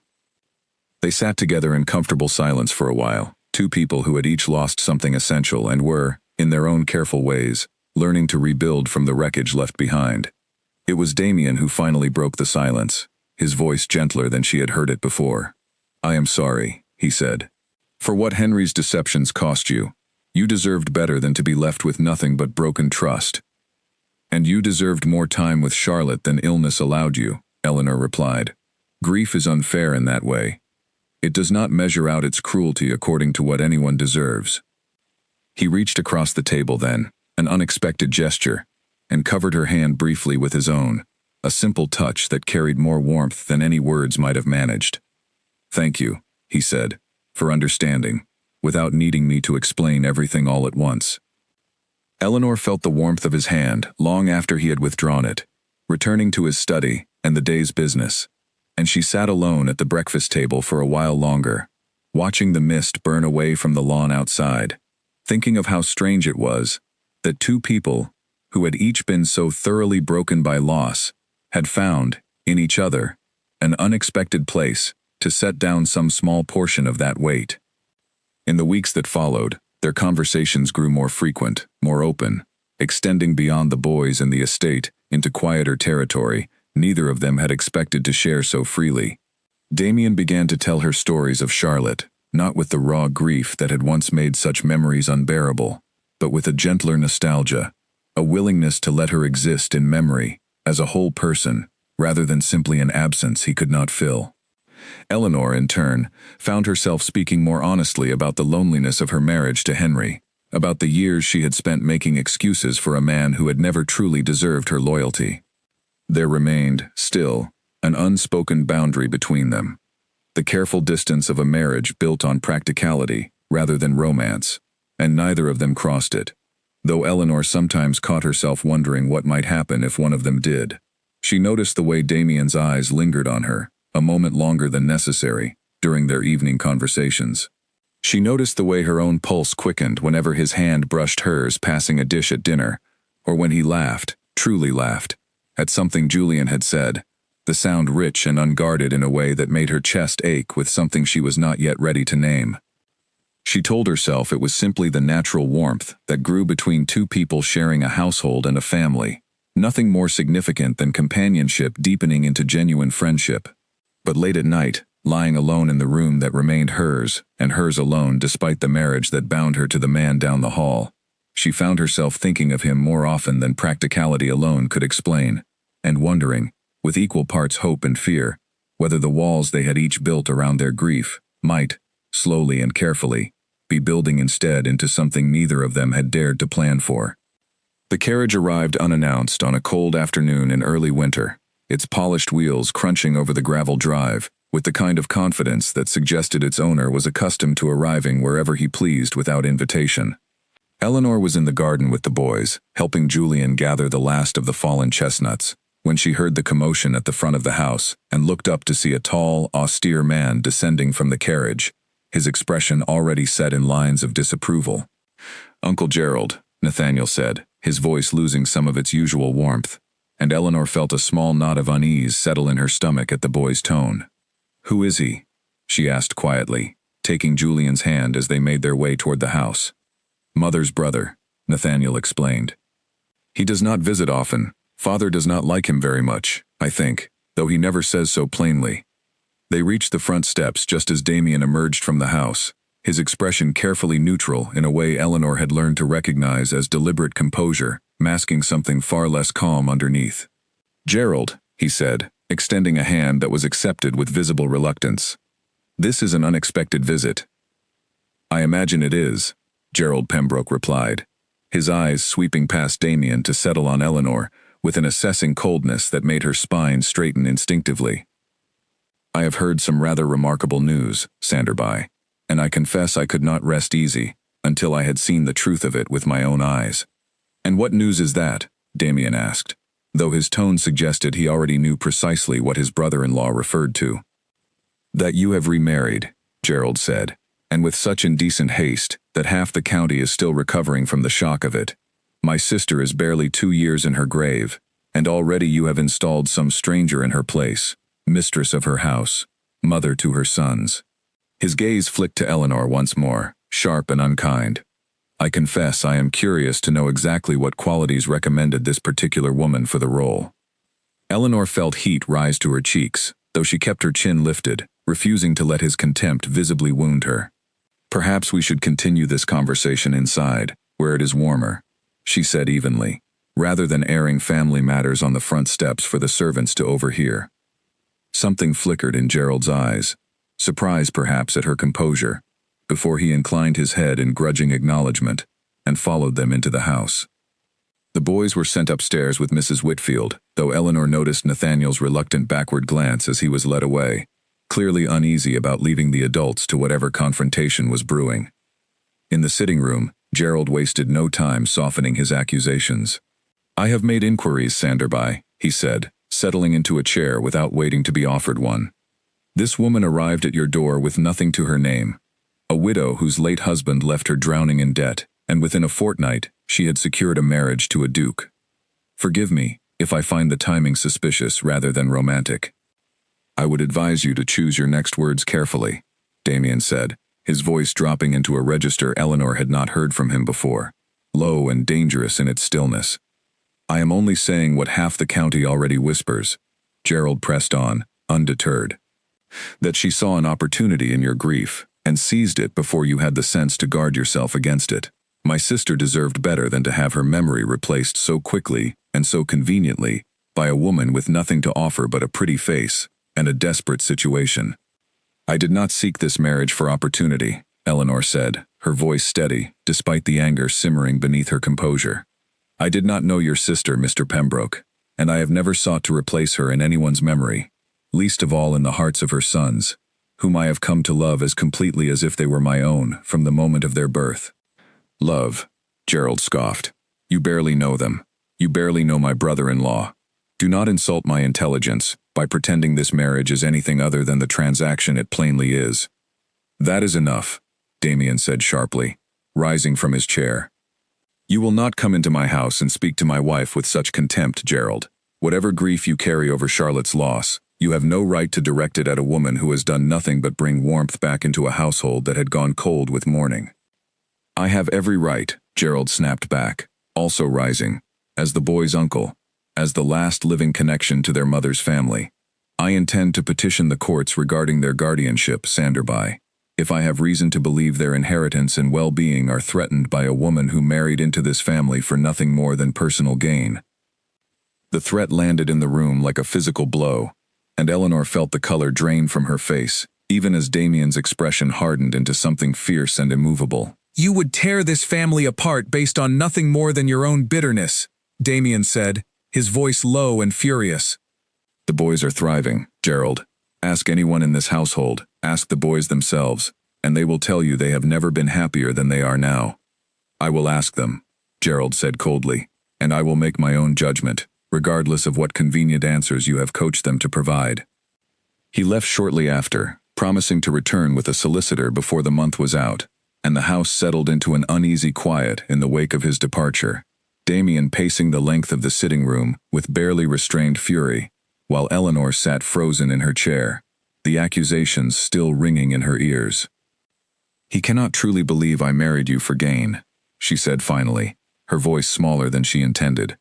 They sat together in comfortable silence for a while, two people who had each lost something essential and were, in their own careful ways, learning to rebuild from the wreckage left behind. It was Damien who finally broke the silence, his voice gentler than she had heard it before. I am sorry, he said. For what Henry's deceptions cost you. You deserved better than to be left with nothing but broken trust. And you deserved more time with Charlotte than illness allowed you, Eleanor replied. Grief is unfair in that way. It does not measure out its cruelty according to what anyone deserves. He reached across the table then, an unexpected gesture, and covered her hand briefly with his own, a simple touch that carried more warmth than any words might have managed. Thank you, he said, for understanding, without needing me to explain everything all at once. Eleanor felt the warmth of his hand long after he had withdrawn it, returning to his study and the day's business, and she sat alone at the breakfast table for a while longer, watching the mist burn away from the lawn outside, thinking of how strange it was that two people, who had each been so thoroughly broken by loss, had found, in each other, an unexpected place to set down some small portion of that weight. In the weeks that followed, their conversations grew more frequent, more open, extending beyond the boys and the estate into quieter territory neither of them had expected to share so freely. Damien began to tell her stories of Charlotte, not with the raw grief that had once made such memories unbearable, but with a gentler nostalgia, a willingness to let her exist in memory, as a whole person, rather than simply an absence he could not fill. Eleanor, in turn, found herself speaking more honestly about the loneliness of her marriage to Henry, about the years she had spent making excuses for a man who had never truly deserved her loyalty. There remained, still, an unspoken boundary between them. The careful distance of a marriage built on practicality rather than romance, and neither of them crossed it, though Eleanor sometimes caught herself wondering what might happen if one of them did. She noticed the way Damien's eyes lingered on her, a moment longer than necessary, during their evening conversations. She noticed the way her own pulse quickened whenever his hand brushed hers passing a dish at dinner, or when he laughed, truly laughed, at something Julian had said, the sound rich and unguarded in a way that made her chest ache with something she was not yet ready to name. She told herself it was simply the natural warmth that grew between two people sharing a household and a family, nothing more significant than companionship deepening into genuine friendship. But late at night, lying alone in the room that remained hers, and hers alone despite the marriage that bound her to the man down the hall, she found herself thinking of him more often than practicality alone could explain, and wondering, with equal parts hope and fear, whether the walls they had each built around their grief might, slowly and carefully, be building instead into something neither of them had dared to plan for. The carriage arrived unannounced on a cold afternoon in early winter, its polished wheels crunching over the gravel drive, with the kind of confidence that suggested its owner was accustomed to arriving wherever he pleased without invitation. Eleanor was in the garden with the boys, helping Julian gather the last of the fallen chestnuts, when she heard the commotion at the front of the house and looked up to see a tall, austere man descending from the carriage, his expression already set in lines of disapproval. "Uncle Gerald," Nathaniel said, his voice losing some of its usual warmth, and Eleanor felt a small knot of unease settle in her stomach at the boy's tone. "Who is he?" she asked quietly, taking Julian's hand as they made their way toward the house. "Mother's brother," Nathaniel explained. "He does not visit often. Father does not like him very much, I think, though he never says so plainly." They reached the front steps just as Damien emerged from the house, his expression carefully neutral in a way Eleanor had learned to recognize as deliberate composure, masking something far less calm underneath. "Gerald," he said, extending a hand that was accepted with visible reluctance. "This is an unexpected visit." "I imagine it is," Gerald Pembroke replied, his eyes sweeping past Damien to settle on Eleanor, with an assessing coldness that made her spine straighten instinctively. "I have heard some rather remarkable news, Sanderby, and I confess I could not rest easy until I had seen the truth of it with my own eyes." "And what news is that?" Damien asked, though his tone suggested he already knew precisely what his brother-in-law referred to. "That you have remarried," Gerald said, and with such indecent haste that half the county is still recovering from the shock of it. "My sister is barely 2 years in her grave, and already you have installed some stranger in her place, mistress of her house, mother to her sons." His gaze flicked to Eleanor once more, sharp and unkind. "I confess I am curious to know exactly what qualities recommended this particular woman for the role." Eleanor felt heat rise to her cheeks, though she kept her chin lifted, refusing to let his contempt visibly wound her. "Perhaps we should continue this conversation inside, where it is warmer," she said evenly, rather than airing family matters on the front steps for the servants to overhear. Something flickered in Gerald's eyes, surprise perhaps at her composure, before he inclined his head in grudging acknowledgement, and followed them into the house. The boys were sent upstairs with Mrs. Whitfield, though Eleanor noticed Nathaniel's reluctant backward glance as he was led away, clearly uneasy about leaving the adults to whatever confrontation was brewing. In the sitting room, Gerald wasted no time softening his accusations. "I have made inquiries, Sanderby," he said, settling into a chair without waiting to be offered one. "This woman arrived at your door with nothing to her name. A widow whose late husband left her drowning in debt, and within a fortnight, she had secured a marriage to a duke. Forgive me if I find the timing suspicious rather than romantic." "I would advise you to choose your next words carefully," Damien said, his voice dropping into a register Eleanor had not heard from him before, low and dangerous in its stillness. "I am only saying what half the county already whispers," Gerald pressed on, undeterred. "That she saw an opportunity in your grief, and seized it before you had the sense to guard yourself against it. My sister deserved better than to have her memory replaced so quickly and so conveniently by a woman with nothing to offer but a pretty face and a desperate situation." "I did not seek this marriage for opportunity," Eleanor said, her voice steady, despite the anger simmering beneath her composure. "I did not know your sister, Mr. Pembroke, and I have never sought to replace her in anyone's memory, least of all in the hearts of her sons, whom I have come to love as completely as if they were my own from the moment of their birth." "Love," Gerald scoffed. "You barely know them. You barely know my brother-in-law. Do not insult my intelligence by pretending this marriage is anything other than the transaction it plainly is." "That is enough," Damien said sharply, rising from his chair. "You will not come into my house and speak to my wife with such contempt, Gerald. Whatever grief you carry over Charlotte's loss, you have no right to direct it at a woman who has done nothing but bring warmth back into a household that had gone cold with mourning." "I have every right," Gerald snapped back, also rising, "as the boy's uncle, as the last living connection to their mother's family. I intend to petition the courts regarding their guardianship, Sanderby, if I have reason to believe their inheritance and well-being are threatened by a woman who married into this family for nothing more than personal gain." The threat landed in the room like a physical blow, and Eleanor felt the color drain from her face, even as Damien's expression hardened into something fierce and immovable. "You would tear this family apart based on nothing more than your own bitterness," Damien said, his voice low and furious. "The boys are thriving, Gerald. Ask anyone in this household, ask the boys themselves, and they will tell you they have never been happier than they are now." "I will ask them," Gerald said coldly, "and I will make my own judgment, regardless of what convenient answers you have coached them to provide." He left shortly after, promising to return with a solicitor before the month was out, and the house settled into an uneasy quiet in the wake of his departure, Damien pacing the length of the sitting room with barely restrained fury, while Eleanor sat frozen in her chair, the accusations still ringing in her ears. "He cannot truly believe I married you for gain," she said finally, her voice smaller than she intended.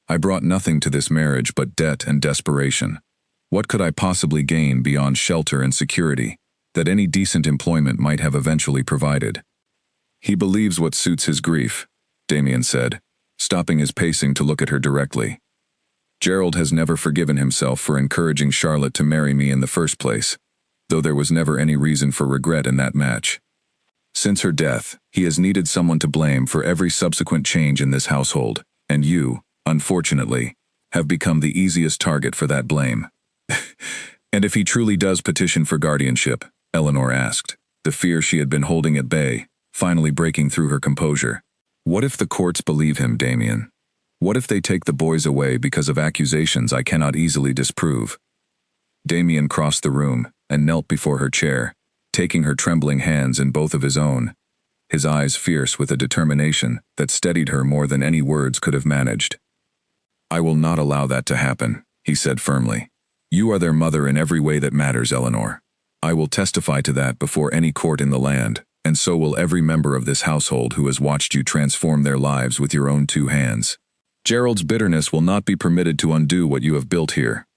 "I brought nothing to this marriage but debt and desperation. What could I possibly gain beyond shelter and security that any decent employment might have eventually provided?" "He believes what suits his grief," Damien said, stopping his pacing to look at her directly. "Gerald has never forgiven himself for encouraging Charlotte to marry me in the first place, though there was never any reason for regret in that match. Since her death, he has needed someone to blame for every subsequent change in this household, and you, unfortunately, have become the easiest target for that blame." "And if he truly does petition for guardianship," Eleanor asked, the fear she had been holding at bay, finally breaking through her composure, "what if the courts believe him, Damien? What if they take the boys away because of accusations I cannot easily disprove?" Damien crossed the room and knelt before her chair, taking her trembling hands in both of his own, his eyes fierce with a determination that steadied her more than any words could have managed. "I will not allow that to happen," he said firmly. "You are their mother in every way that matters, Eleanor. I will testify to that before any court in the land, and so will every member of this household who has watched you transform their lives with your own two hands. Gerald's bitterness will not be permitted to undo what you have built here."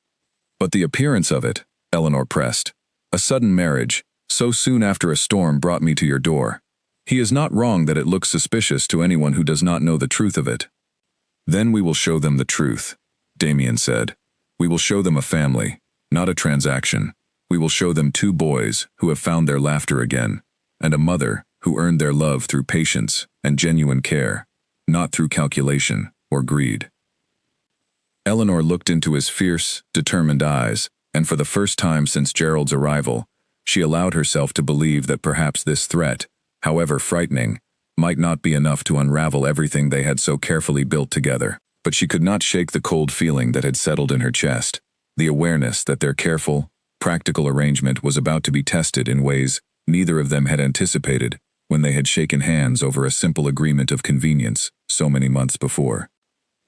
"But the appearance of it," Eleanor pressed. "A sudden marriage, so soon after a storm brought me to your door. He is not wrong that it looks suspicious to anyone who does not know the truth of it." "Then we will show them the truth," Damien said. "We will show them a family, not a transaction. We will show them two boys who have found their laughter again, and a mother who earned their love through patience and genuine care, not through calculation or greed." Eleanor looked into his fierce, determined eyes, and for the first time since Gerald's arrival, she allowed herself to believe that perhaps this threat, however frightening, might not be enough to unravel everything they had so carefully built together. But she could not shake the cold feeling that had settled in her chest, the awareness that their careful, practical arrangement was about to be tested in ways neither of them had anticipated when they had shaken hands over a simple agreement of convenience so many months before.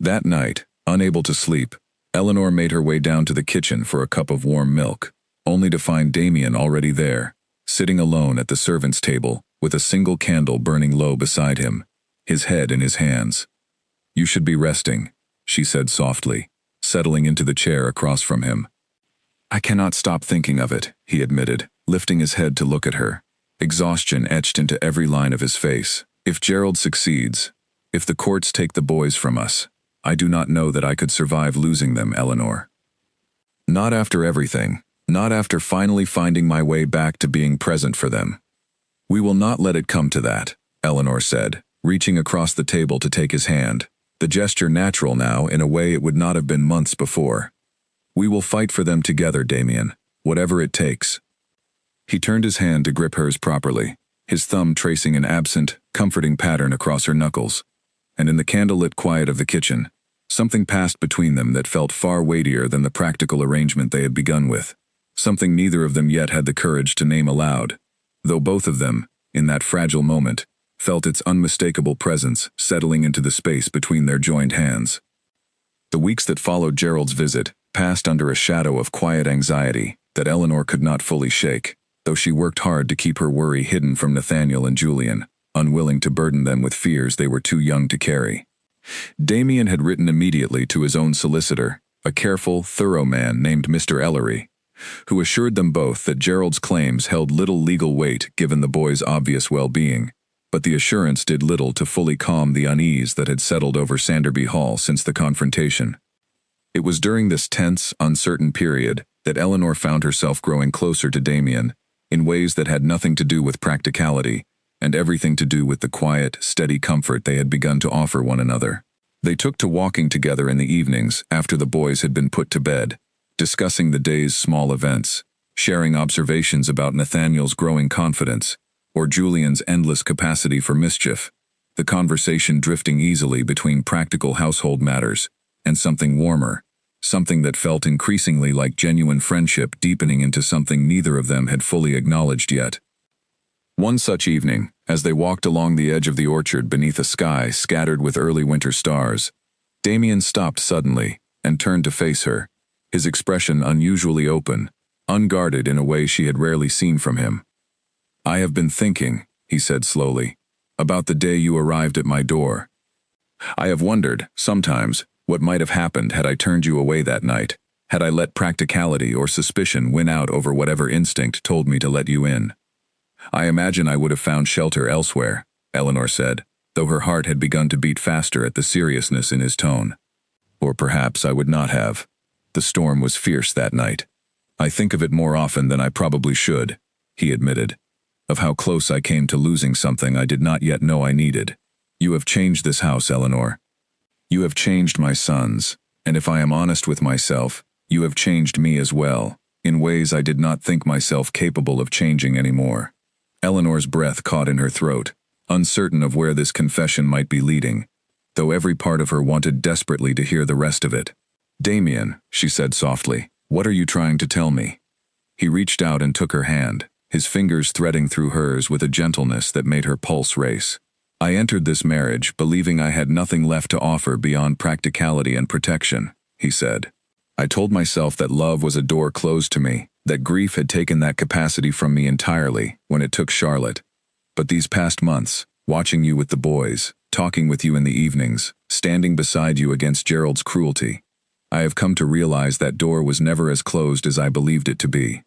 That night, unable to sleep, Eleanor made her way down to the kitchen for a cup of warm milk, only to find Damien already there, sitting alone at the servants' table with a single candle burning low beside him, his head in his hands. "You should be resting," she said softly, settling into the chair across from him. "I cannot stop thinking of it," he admitted, lifting his head to look at her, exhaustion etched into every line of his face. "If Gerald succeeds, if the courts take the boys from us, I do not know that I could survive losing them, Eleanor. Not after everything, not after finally finding my way back to being present for them. "We will not let it come to that," Eleanor said, reaching across the table to take his hand, the gesture natural now in a way it would not have been months before. "We will fight for them together, Damien, whatever it takes." He turned his hand to grip hers properly, his thumb tracing an absent, comforting pattern across her knuckles. And in the candlelit quiet of the kitchen, something passed between them that felt far weightier than the practical arrangement they had begun with, something neither of them yet had the courage to name aloud, though both of them, in that fragile moment, felt its unmistakable presence settling into the space between their joined hands. The weeks that followed Gerald's visit passed under a shadow of quiet anxiety that Eleanor could not fully shake, though she worked hard to keep her worry hidden from Nathaniel and Julian, unwilling to burden them with fears they were too young to carry. Damien had written immediately to his own solicitor, a careful, thorough man named Mr. Ellery, who assured them both that Gerald's claims held little legal weight given the boy's obvious well-being, but the assurance did little to fully calm the unease that had settled over Sanderby Hall since the confrontation. It was during this tense, uncertain period that Eleanor found herself growing closer to Damien, in ways that had nothing to do with practicality, and everything to do with the quiet, steady comfort they had begun to offer one another. They took to walking together in the evenings after the boys had been put to bed, discussing the day's small events, sharing observations about Nathaniel's growing confidence, or Julian's endless capacity for mischief, the conversation drifting easily between practical household matters and something warmer, something that felt increasingly like genuine friendship deepening into something neither of them had fully acknowledged yet. One such evening, as they walked along the edge of the orchard beneath a sky scattered with early winter stars, Damien stopped suddenly and turned to face her, his expression unusually open, unguarded in a way she had rarely seen from him. "I have been thinking," he said slowly, "about the day you arrived at my door. I have wondered, sometimes, what might have happened had I turned you away that night, had I let practicality or suspicion win out over whatever instinct told me to let you in. I imagine I would have found shelter elsewhere," Eleanor said, though her heart had begun to beat faster at the seriousness in his tone. "Or perhaps I would not have. The storm was fierce that night. I think of it more often than I probably should," he admitted, "of how close I came to losing something I did not yet know I needed. You have changed this house, Eleanor. You have changed my sons, and if I am honest with myself, you have changed me as well, in ways I did not think myself capable of changing anymore." Eleanor's breath caught in her throat, uncertain of where this confession might be leading, though every part of her wanted desperately to hear the rest of it. "Damien," she said softly, "what are you trying to tell me?" He reached out and took her hand, his fingers threading through hers with a gentleness that made her pulse race. "I entered this marriage believing I had nothing left to offer beyond practicality and protection," he said. "I told myself that love was a door closed to me, that grief had taken that capacity from me entirely when it took Charlotte. But these past months, watching you with the boys, talking with you in the evenings, standing beside you against Gerald's cruelty, I have come to realize that door was never as closed as I believed it to be."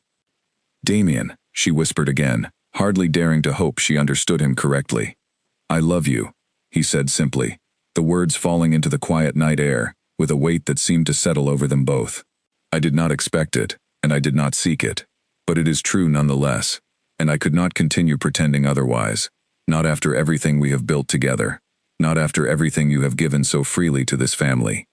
"Damien," she whispered again, hardly daring to hope she understood him correctly. "I love you," he said simply, the words falling into the quiet night air, with a weight that seemed to settle over them both. "I did not expect it, and I did not seek it, but it is true nonetheless, and I could not continue pretending otherwise, not after everything we have built together, not after everything you have given so freely to this family."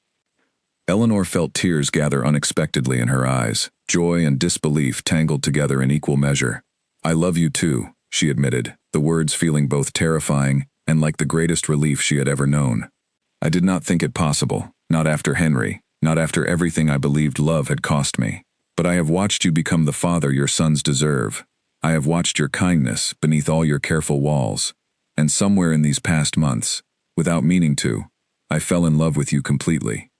Eleanor felt tears gather unexpectedly in her eyes, joy and disbelief tangled together in equal measure. "I love you too," she admitted, the words feeling both terrifying and like the greatest relief she had ever known. "I did not think it possible, not after Henry, not after everything I believed love had cost me. But I have watched you become the father your sons deserve. I have watched your kindness beneath all your careful walls. And somewhere in these past months, without meaning to, I fell in love with you completely."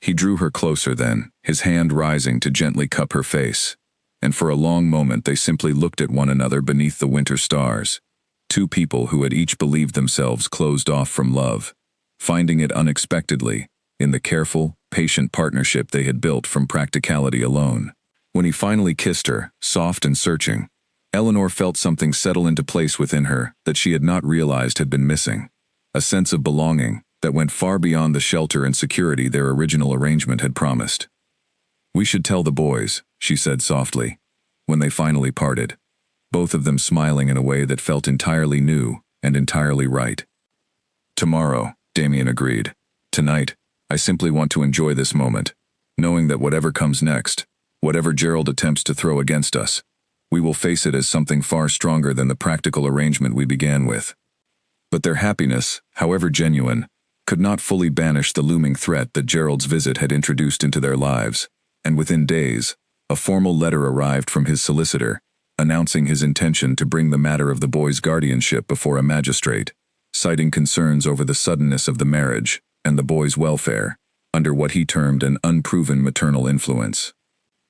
He drew her closer then, his hand rising to gently cup her face. And for a long moment they simply looked at one another beneath the winter stars. Two people who had each believed themselves closed off from love, finding it unexpectedly in the careful, patient partnership they had built from practicality alone. When he finally kissed her, soft and searching, Eleanor felt something settle into place within her that she had not realized had been missing, a sense of belonging that went far beyond the shelter and security their original arrangement had promised. "We should tell the boys," she said softly, when they finally parted. both of them smiling in a way that felt entirely new and entirely right. "Tomorrow," Damien agreed. "Tonight, I simply want to enjoy this moment, knowing that whatever comes next, whatever Gerald attempts to throw against us, we will face it as something far stronger than the practical arrangement we began with." But their happiness, however genuine, could not fully banish the looming threat that Gerald's visit had introduced into their lives, and within days, a formal letter arrived from his solicitor, announcing his intention to bring the matter of the boy's guardianship before a magistrate, citing concerns over the suddenness of the marriage and the boy's welfare, under what he termed an unproven maternal influence.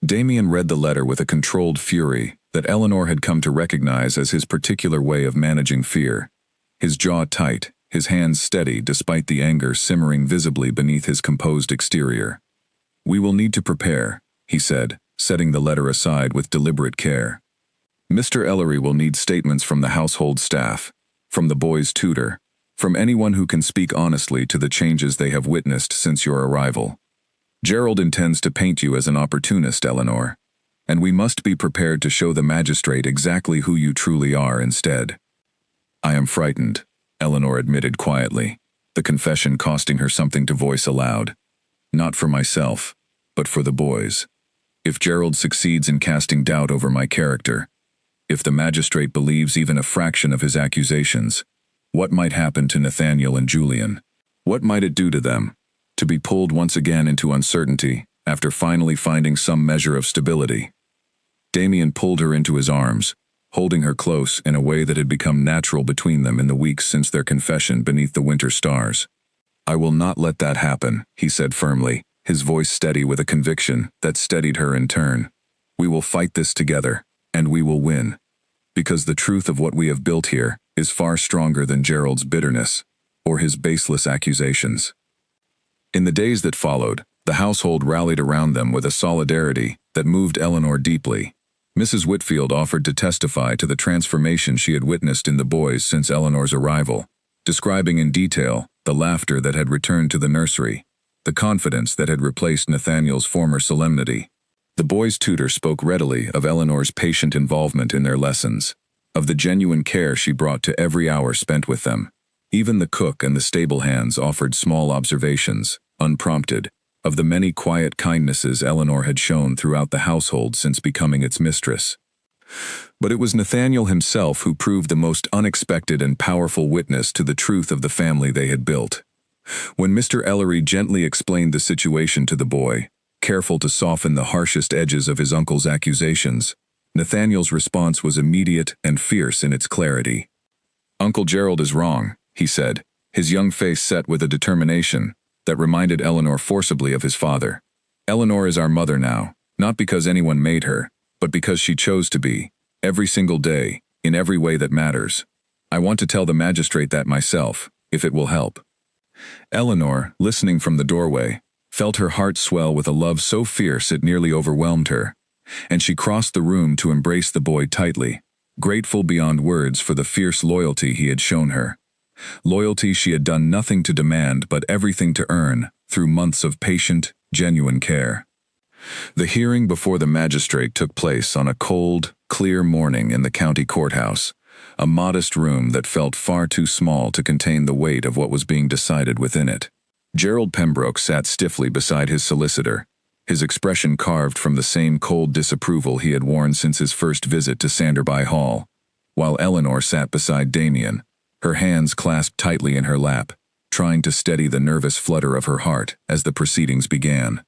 Damien read the letter with a controlled fury that Eleanor had come to recognize as his particular way of managing fear, his jaw tight, his hands steady despite the anger simmering visibly beneath his composed exterior. "We will need to prepare," he said, setting the letter aside with deliberate care. "Mr. Ellery will need statements from the household staff, from the boy's tutor, from anyone who can speak honestly to the changes they have witnessed since your arrival. Gerald intends to paint you as an opportunist, Eleanor, and we must be prepared to show the magistrate exactly who you truly are instead." "I am frightened," Eleanor admitted quietly, the confession costing her something to voice aloud. "Not for myself, but for the boys. If Gerald succeeds in casting doubt over my character, if the magistrate believes even a fraction of his accusations, what might happen to Nathaniel and Julian? What might it do to them, to be pulled once again into uncertainty after finally finding some measure of stability?" Damien pulled her into his arms, holding her close in a way that had become natural between them in the weeks since their confession beneath the winter stars. "I will not let that happen," he said firmly, his voice steady with a conviction that steadied her in turn. "We will fight this together, and we will win. Because the truth of what we have built here is far stronger than Gerald's bitterness, or his baseless accusations." In the days that followed, the household rallied around them with a solidarity that moved Eleanor deeply. Mrs. Whitfield offered to testify to the transformation she had witnessed in the boys since Eleanor's arrival, describing in detail the laughter that had returned to the nursery, the confidence that had replaced Nathaniel's former solemnity. The boys' tutor spoke readily of Eleanor's patient involvement in their lessons, of the genuine care she brought to every hour spent with them. Even the cook and the stable hands offered small observations, unprompted, of the many quiet kindnesses Eleanor had shown throughout the household since becoming its mistress. But it was Nathaniel himself who proved the most unexpected and powerful witness to the truth of the family they had built. When Mr. Ellery gently explained the situation to the boy, careful to soften the harshest edges of his uncle's accusations, Nathaniel's response was immediate and fierce in its clarity. "Uncle Gerald is wrong," he said, his young face set with a determination that reminded Eleanor forcibly of his father. "Eleanor is our mother now, not because anyone made her, but because she chose to be, every single day, in every way that matters. I want to tell the magistrate that myself, if it will help." Eleanor, listening from the doorway, felt her heart swell with a love so fierce it nearly overwhelmed her, and she crossed the room to embrace the boy tightly, grateful beyond words for the fierce loyalty he had shown her. Loyalty she had done nothing to demand but everything to earn through months of patient, genuine care. The hearing before the magistrate took place on a cold, clear morning in the county courthouse, a modest room that felt far too small to contain the weight of what was being decided within it. Gerald Pembroke sat stiffly beside his solicitor, his expression carved from the same cold disapproval he had worn since his first visit to Sanderby Hall, while Eleanor sat beside Damien, her hands clasped tightly in her lap, trying to steady the nervous flutter of her heart as the proceedings began.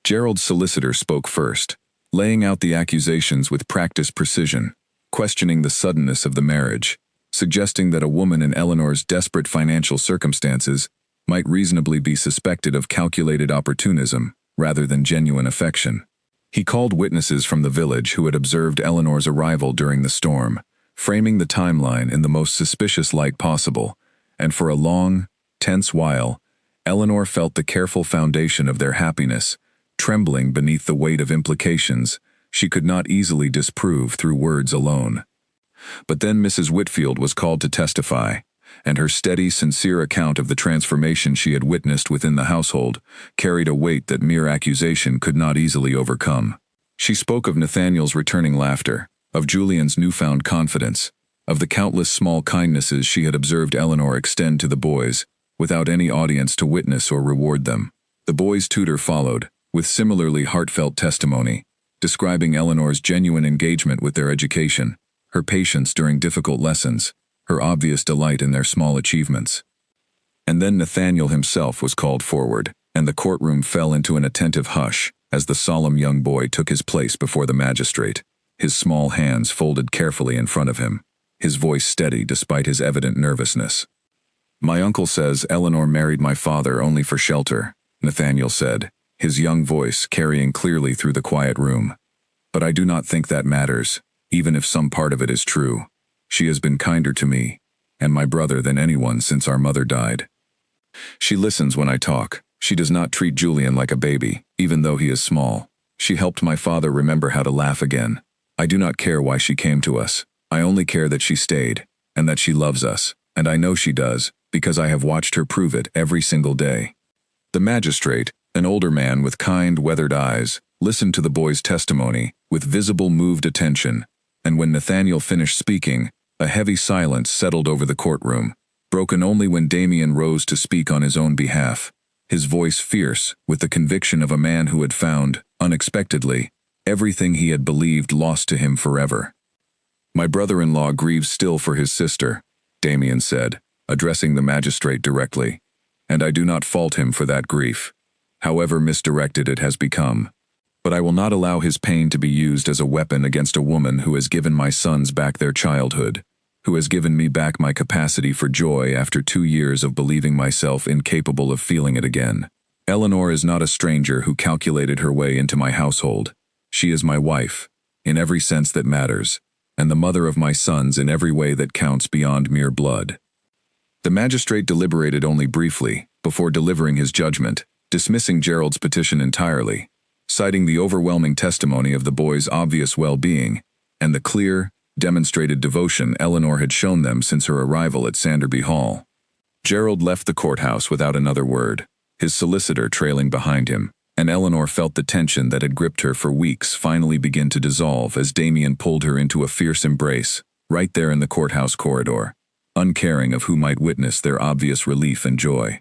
Gerald's solicitor spoke first, laying out the accusations with practiced precision, questioning the suddenness of the marriage, suggesting that a woman in Eleanor's desperate financial circumstances might reasonably be suspected of calculated opportunism rather than genuine affection. He called witnesses from the village who had observed Eleanor's arrival during the storm, framing the timeline in the most suspicious light possible, and for a long, tense while, Eleanor felt the careful foundation of their happiness, trembling beneath the weight of implications she could not easily disprove through words alone. But then Mrs. Whitfield was called to testify, and her steady, sincere account of the transformation she had witnessed within the household carried a weight that mere accusation could not easily overcome. She spoke of Nathaniel's returning laughter, of Julian's newfound confidence, of the countless small kindnesses she had observed Eleanor extend to the boys, without any audience to witness or reward them. The boys' tutor followed, with similarly heartfelt testimony, describing Eleanor's genuine engagement with their education, her patience during difficult lessons, her obvious delight in their small achievements. And then Nathaniel himself was called forward, and the courtroom fell into an attentive hush as the solemn young boy took his place before the magistrate, his small hands folded carefully in front of him, his voice steady despite his evident nervousness. "My uncle says Eleanor married my father only for shelter," Nathaniel said, his young voice carrying clearly through the quiet room. "But I do not think that matters, even if some part of it is true. She has been kinder to me, and my brother than anyone since our mother died. She listens when I talk. She does not treat Julian like a baby, even though he is small. She helped my father remember how to laugh again. I do not care why she came to us. I only care that she stayed, and that she loves us, and I know she does, because I have watched her prove it every single day." The magistrate, an older man with kind, weathered eyes, listened to the boy's testimony with visible moved attention, and when Nathaniel finished speaking, a heavy silence settled over the courtroom, broken only when Damien rose to speak on his own behalf, his voice fierce with the conviction of a man who had found, unexpectedly, everything he had believed lost to him forever. "My brother-in-law grieves still for his sister," Damien said, addressing the magistrate directly, "and I do not fault him for that grief, however misdirected it has become. But I will not allow his pain to be used as a weapon against a woman who has given my sons back their childhood, who has given me back my capacity for joy after 2 years of believing myself incapable of feeling it again. Eleanor is not a stranger who calculated her way into my household. She is my wife, in every sense that matters, and the mother of my sons in every way that counts beyond mere blood." The magistrate deliberated only briefly, before delivering his judgment, dismissing Gerald's petition entirely, citing the overwhelming testimony of the boy's obvious well-being, and the clear, demonstrated devotion Eleanor had shown them since her arrival at Sanderby Hall. Gerald left the courthouse without another word, his solicitor trailing behind him, and Eleanor felt the tension that had gripped her for weeks finally begin to dissolve as Damien pulled her into a fierce embrace, right there in the courthouse corridor, uncaring of who might witness their obvious relief and joy.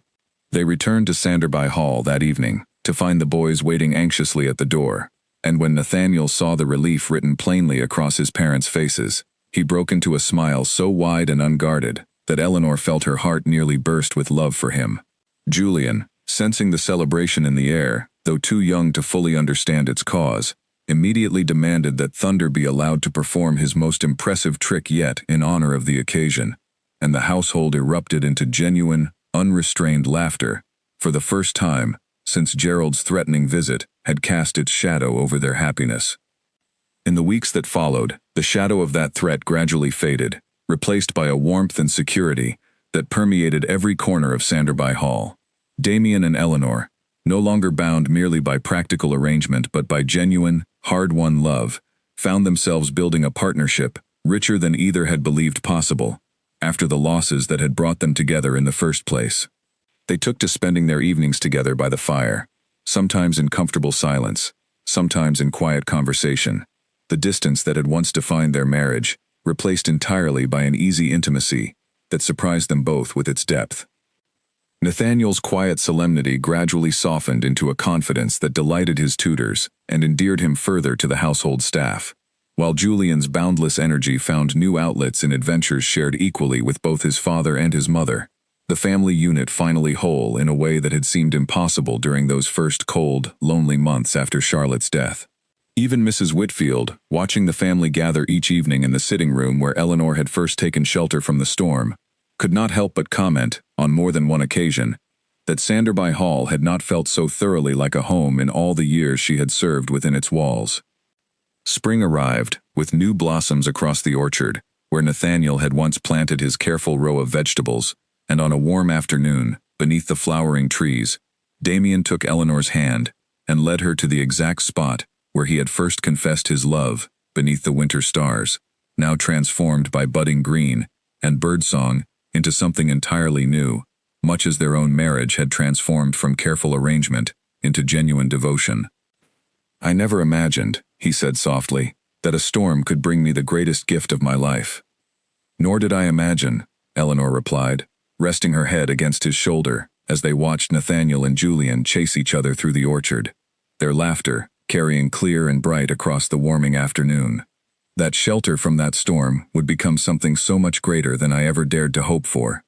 They returned to Sanderby Hall that evening, to find the boys waiting anxiously at the door, and when Nathaniel saw the relief written plainly across his parents' faces, he broke into a smile so wide and unguarded that Eleanor felt her heart nearly burst with love for him. Julian, sensing the celebration in the air, though too young to fully understand its cause, immediately demanded that Thunder be allowed to perform his most impressive trick yet in honor of the occasion, and the household erupted into genuine, unrestrained laughter, for the first time since Gerald's threatening visit had cast its shadow over their happiness. In the weeks that followed, the shadow of that threat gradually faded, replaced by a warmth and security that permeated every corner of Sanderby Hall. Damien and Eleanor, no longer bound merely by practical arrangement but by genuine, hard-won love, found themselves building a partnership richer than either had believed possible, after the losses that had brought them together in the first place. They took to spending their evenings together by the fire, sometimes in comfortable silence, sometimes in quiet conversation, the distance that had once defined their marriage, replaced entirely by an easy intimacy that surprised them both with its depth. Nathaniel's quiet solemnity gradually softened into a confidence that delighted his tutors and endeared him further to the household staff, while Julian's boundless energy found new outlets in adventures shared equally with both his father and his mother. The family unit finally whole in a way that had seemed impossible during those first cold, lonely months after Charlotte's death. Even Mrs. Whitfield, watching the family gather each evening in the sitting room where Eleanor had first taken shelter from the storm, could not help but comment, on more than one occasion, that Sanderby Hall had not felt so thoroughly like a home in all the years she had served within its walls. Spring arrived, with new blossoms across the orchard, where Nathaniel had once planted his careful row of vegetables, and on a warm afternoon, beneath the flowering trees, Damien took Eleanor's hand and led her to the exact spot where he had first confessed his love, beneath the winter stars, now transformed by budding green and birdsong into something entirely new, much as their own marriage had transformed from careful arrangement into genuine devotion. "I never imagined," he said softly, that a storm could bring me the greatest gift of my life. Nor did I imagine, Eleanor replied, resting her head against his shoulder as they watched Nathaniel and Julian chase each other through the orchard, their laughter carrying clear and bright across the warming afternoon. That shelter from that storm would become something so much greater than I ever dared to hope for.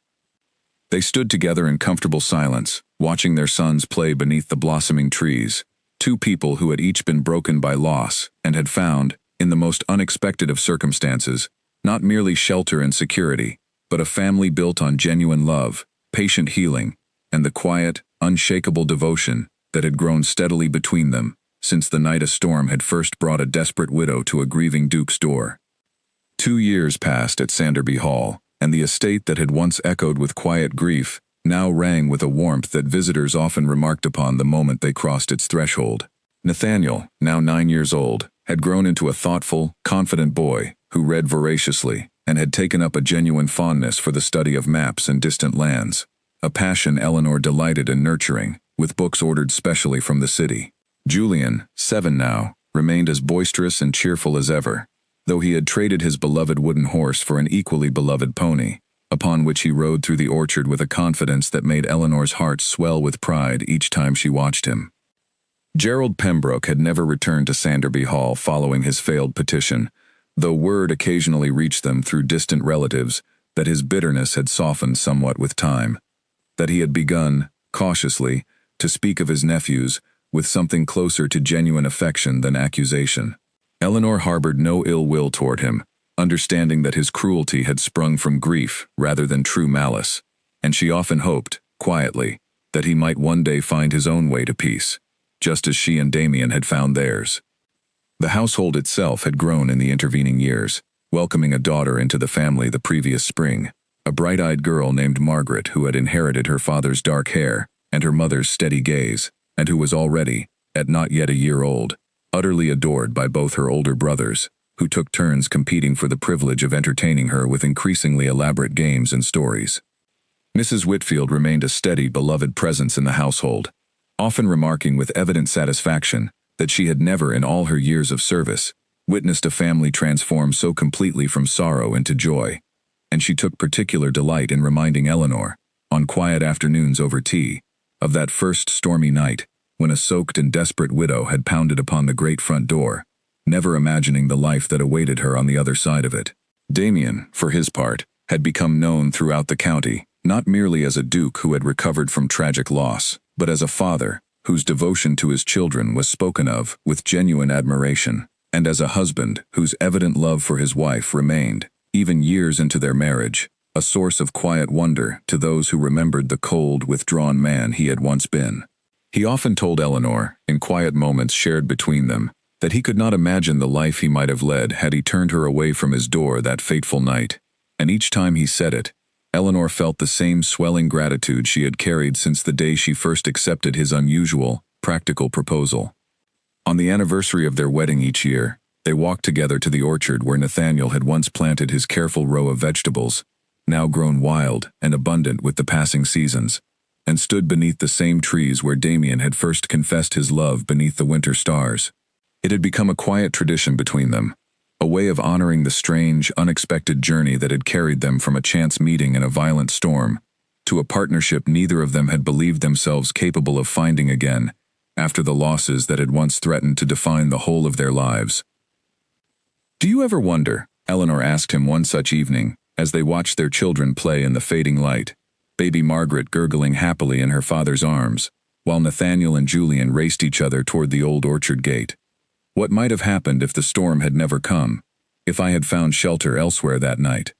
They stood together in comfortable silence, watching their sons play beneath the blossoming trees, two people who had each been broken by loss and had found, in the most unexpected of circumstances, not merely shelter and security, but a family built on genuine love, patient healing, and the quiet, unshakable devotion that had grown steadily between them since the night a storm had first brought a desperate widow to a grieving duke's door. 2 years passed at Sanderby Hall, and the estate that had once echoed with quiet grief now rang with a warmth that visitors often remarked upon the moment they crossed its threshold. Nathaniel, now 9 years old, had grown into a thoughtful, confident boy who read voraciously and had taken up a genuine fondness for the study of maps and distant lands, a passion Eleanor delighted in nurturing, with books ordered specially from the city. Julian, 7 now, remained as boisterous and cheerful as ever, though he had traded his beloved wooden horse for an equally beloved pony, upon which he rode through the orchard with a confidence that made Eleanor's heart swell with pride each time she watched him. Gerald Pembroke had never returned to Sanderby Hall following his failed petition, though word occasionally reached them through distant relatives that his bitterness had softened somewhat with time, that he had begun, cautiously, to speak of his nephews with something closer to genuine affection than accusation. Eleanor harbored no ill will toward him, understanding that his cruelty had sprung from grief rather than true malice, and she often hoped, quietly, that he might one day find his own way to peace, just as she and Damien had found theirs. The household itself had grown in the intervening years, welcoming a daughter into the family the previous spring, a bright-eyed girl named Margaret who had inherited her father's dark hair and her mother's steady gaze, and who was already, at not yet a year old, utterly adored by both her older brothers, who took turns competing for the privilege of entertaining her with increasingly elaborate games and stories. Mrs. Whitfield remained a steady, beloved presence in the household, often remarking with evident satisfaction that she had never in all her years of service witnessed a family transform so completely from sorrow into joy, and she took particular delight in reminding Eleanor, on quiet afternoons over tea, of that first stormy night when a soaked and desperate widow had pounded upon the great front door, never imagining the life that awaited her on the other side of it. Damien, for his part, had become known throughout the county, not merely as a duke who had recovered from tragic loss, but as a father whose devotion to his children was spoken of with genuine admiration, and as a husband whose evident love for his wife remained, even years into their marriage, a source of quiet wonder to those who remembered the cold, withdrawn man he had once been. He often told Eleanor, in quiet moments shared between them, that he could not imagine the life he might have led had he turned her away from his door that fateful night, and each time he said it, Eleanor felt the same swelling gratitude she had carried since the day she first accepted his unusual, practical proposal. On the anniversary of their wedding each year, they walked together to the orchard where Nathaniel had once planted his careful row of vegetables, now grown wild and abundant with the passing seasons, and stood beneath the same trees where Damien had first confessed his love beneath the winter stars. It had become a quiet tradition between them, a way of honoring the strange, unexpected journey that had carried them from a chance meeting in a violent storm to a partnership neither of them had believed themselves capable of finding again after the losses that had once threatened to define the whole of their lives. "Do you ever wonder," Eleanor asked him one such evening, as they watched their children play in the fading light, baby Margaret gurgling happily in her father's arms, while Nathaniel and Julian raced each other toward the old orchard gate, "what might have happened if the storm had never come, if I had found shelter elsewhere that night?"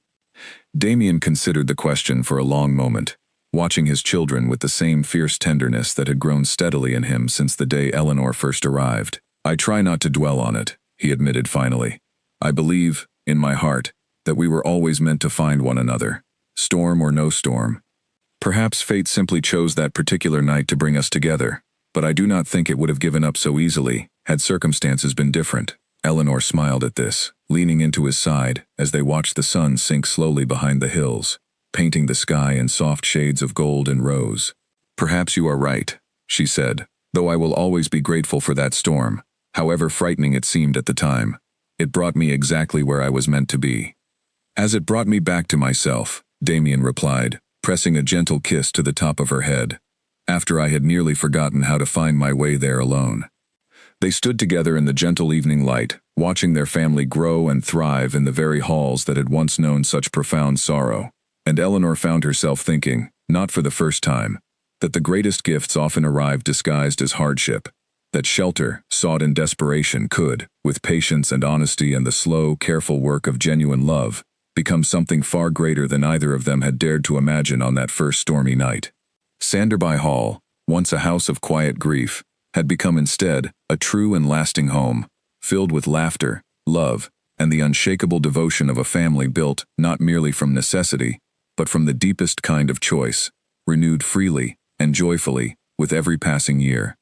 Damien considered the question for a long moment, watching his children with the same fierce tenderness that had grown steadily in him since the day Eleanor first arrived. "I try not to dwell on it," he admitted finally. "I believe, in my heart, that we were always meant to find one another, storm or no storm. Perhaps fate simply chose that particular night to bring us together, but I do not think it would have given up so easily had circumstances been different." Eleanor smiled at this, leaning into his side as they watched the sun sink slowly behind the hills, painting the sky in soft shades of gold and rose. "Perhaps you are right," she said, "though I will always be grateful for that storm, however frightening it seemed at the time. It brought me exactly where I was meant to be. As it brought me back to myself, Damien replied, pressing a gentle kiss to the top of her head, after I had nearly forgotten how to find my way there alone. They stood together in the gentle evening light, watching their family grow and thrive in the very halls that had once known such profound sorrow, and Eleanor found herself thinking, not for the first time, that the greatest gifts often arrive disguised as hardship, that shelter, sought in desperation, could, with patience and honesty and the slow, careful work of genuine love, become something far greater than either of them had dared to imagine on that first stormy night. Sanderby Hall, once a house of quiet grief, had become instead a true and lasting home, filled with laughter, love, and the unshakable devotion of a family built not merely from necessity, but from the deepest kind of choice, renewed freely and joyfully with every passing year.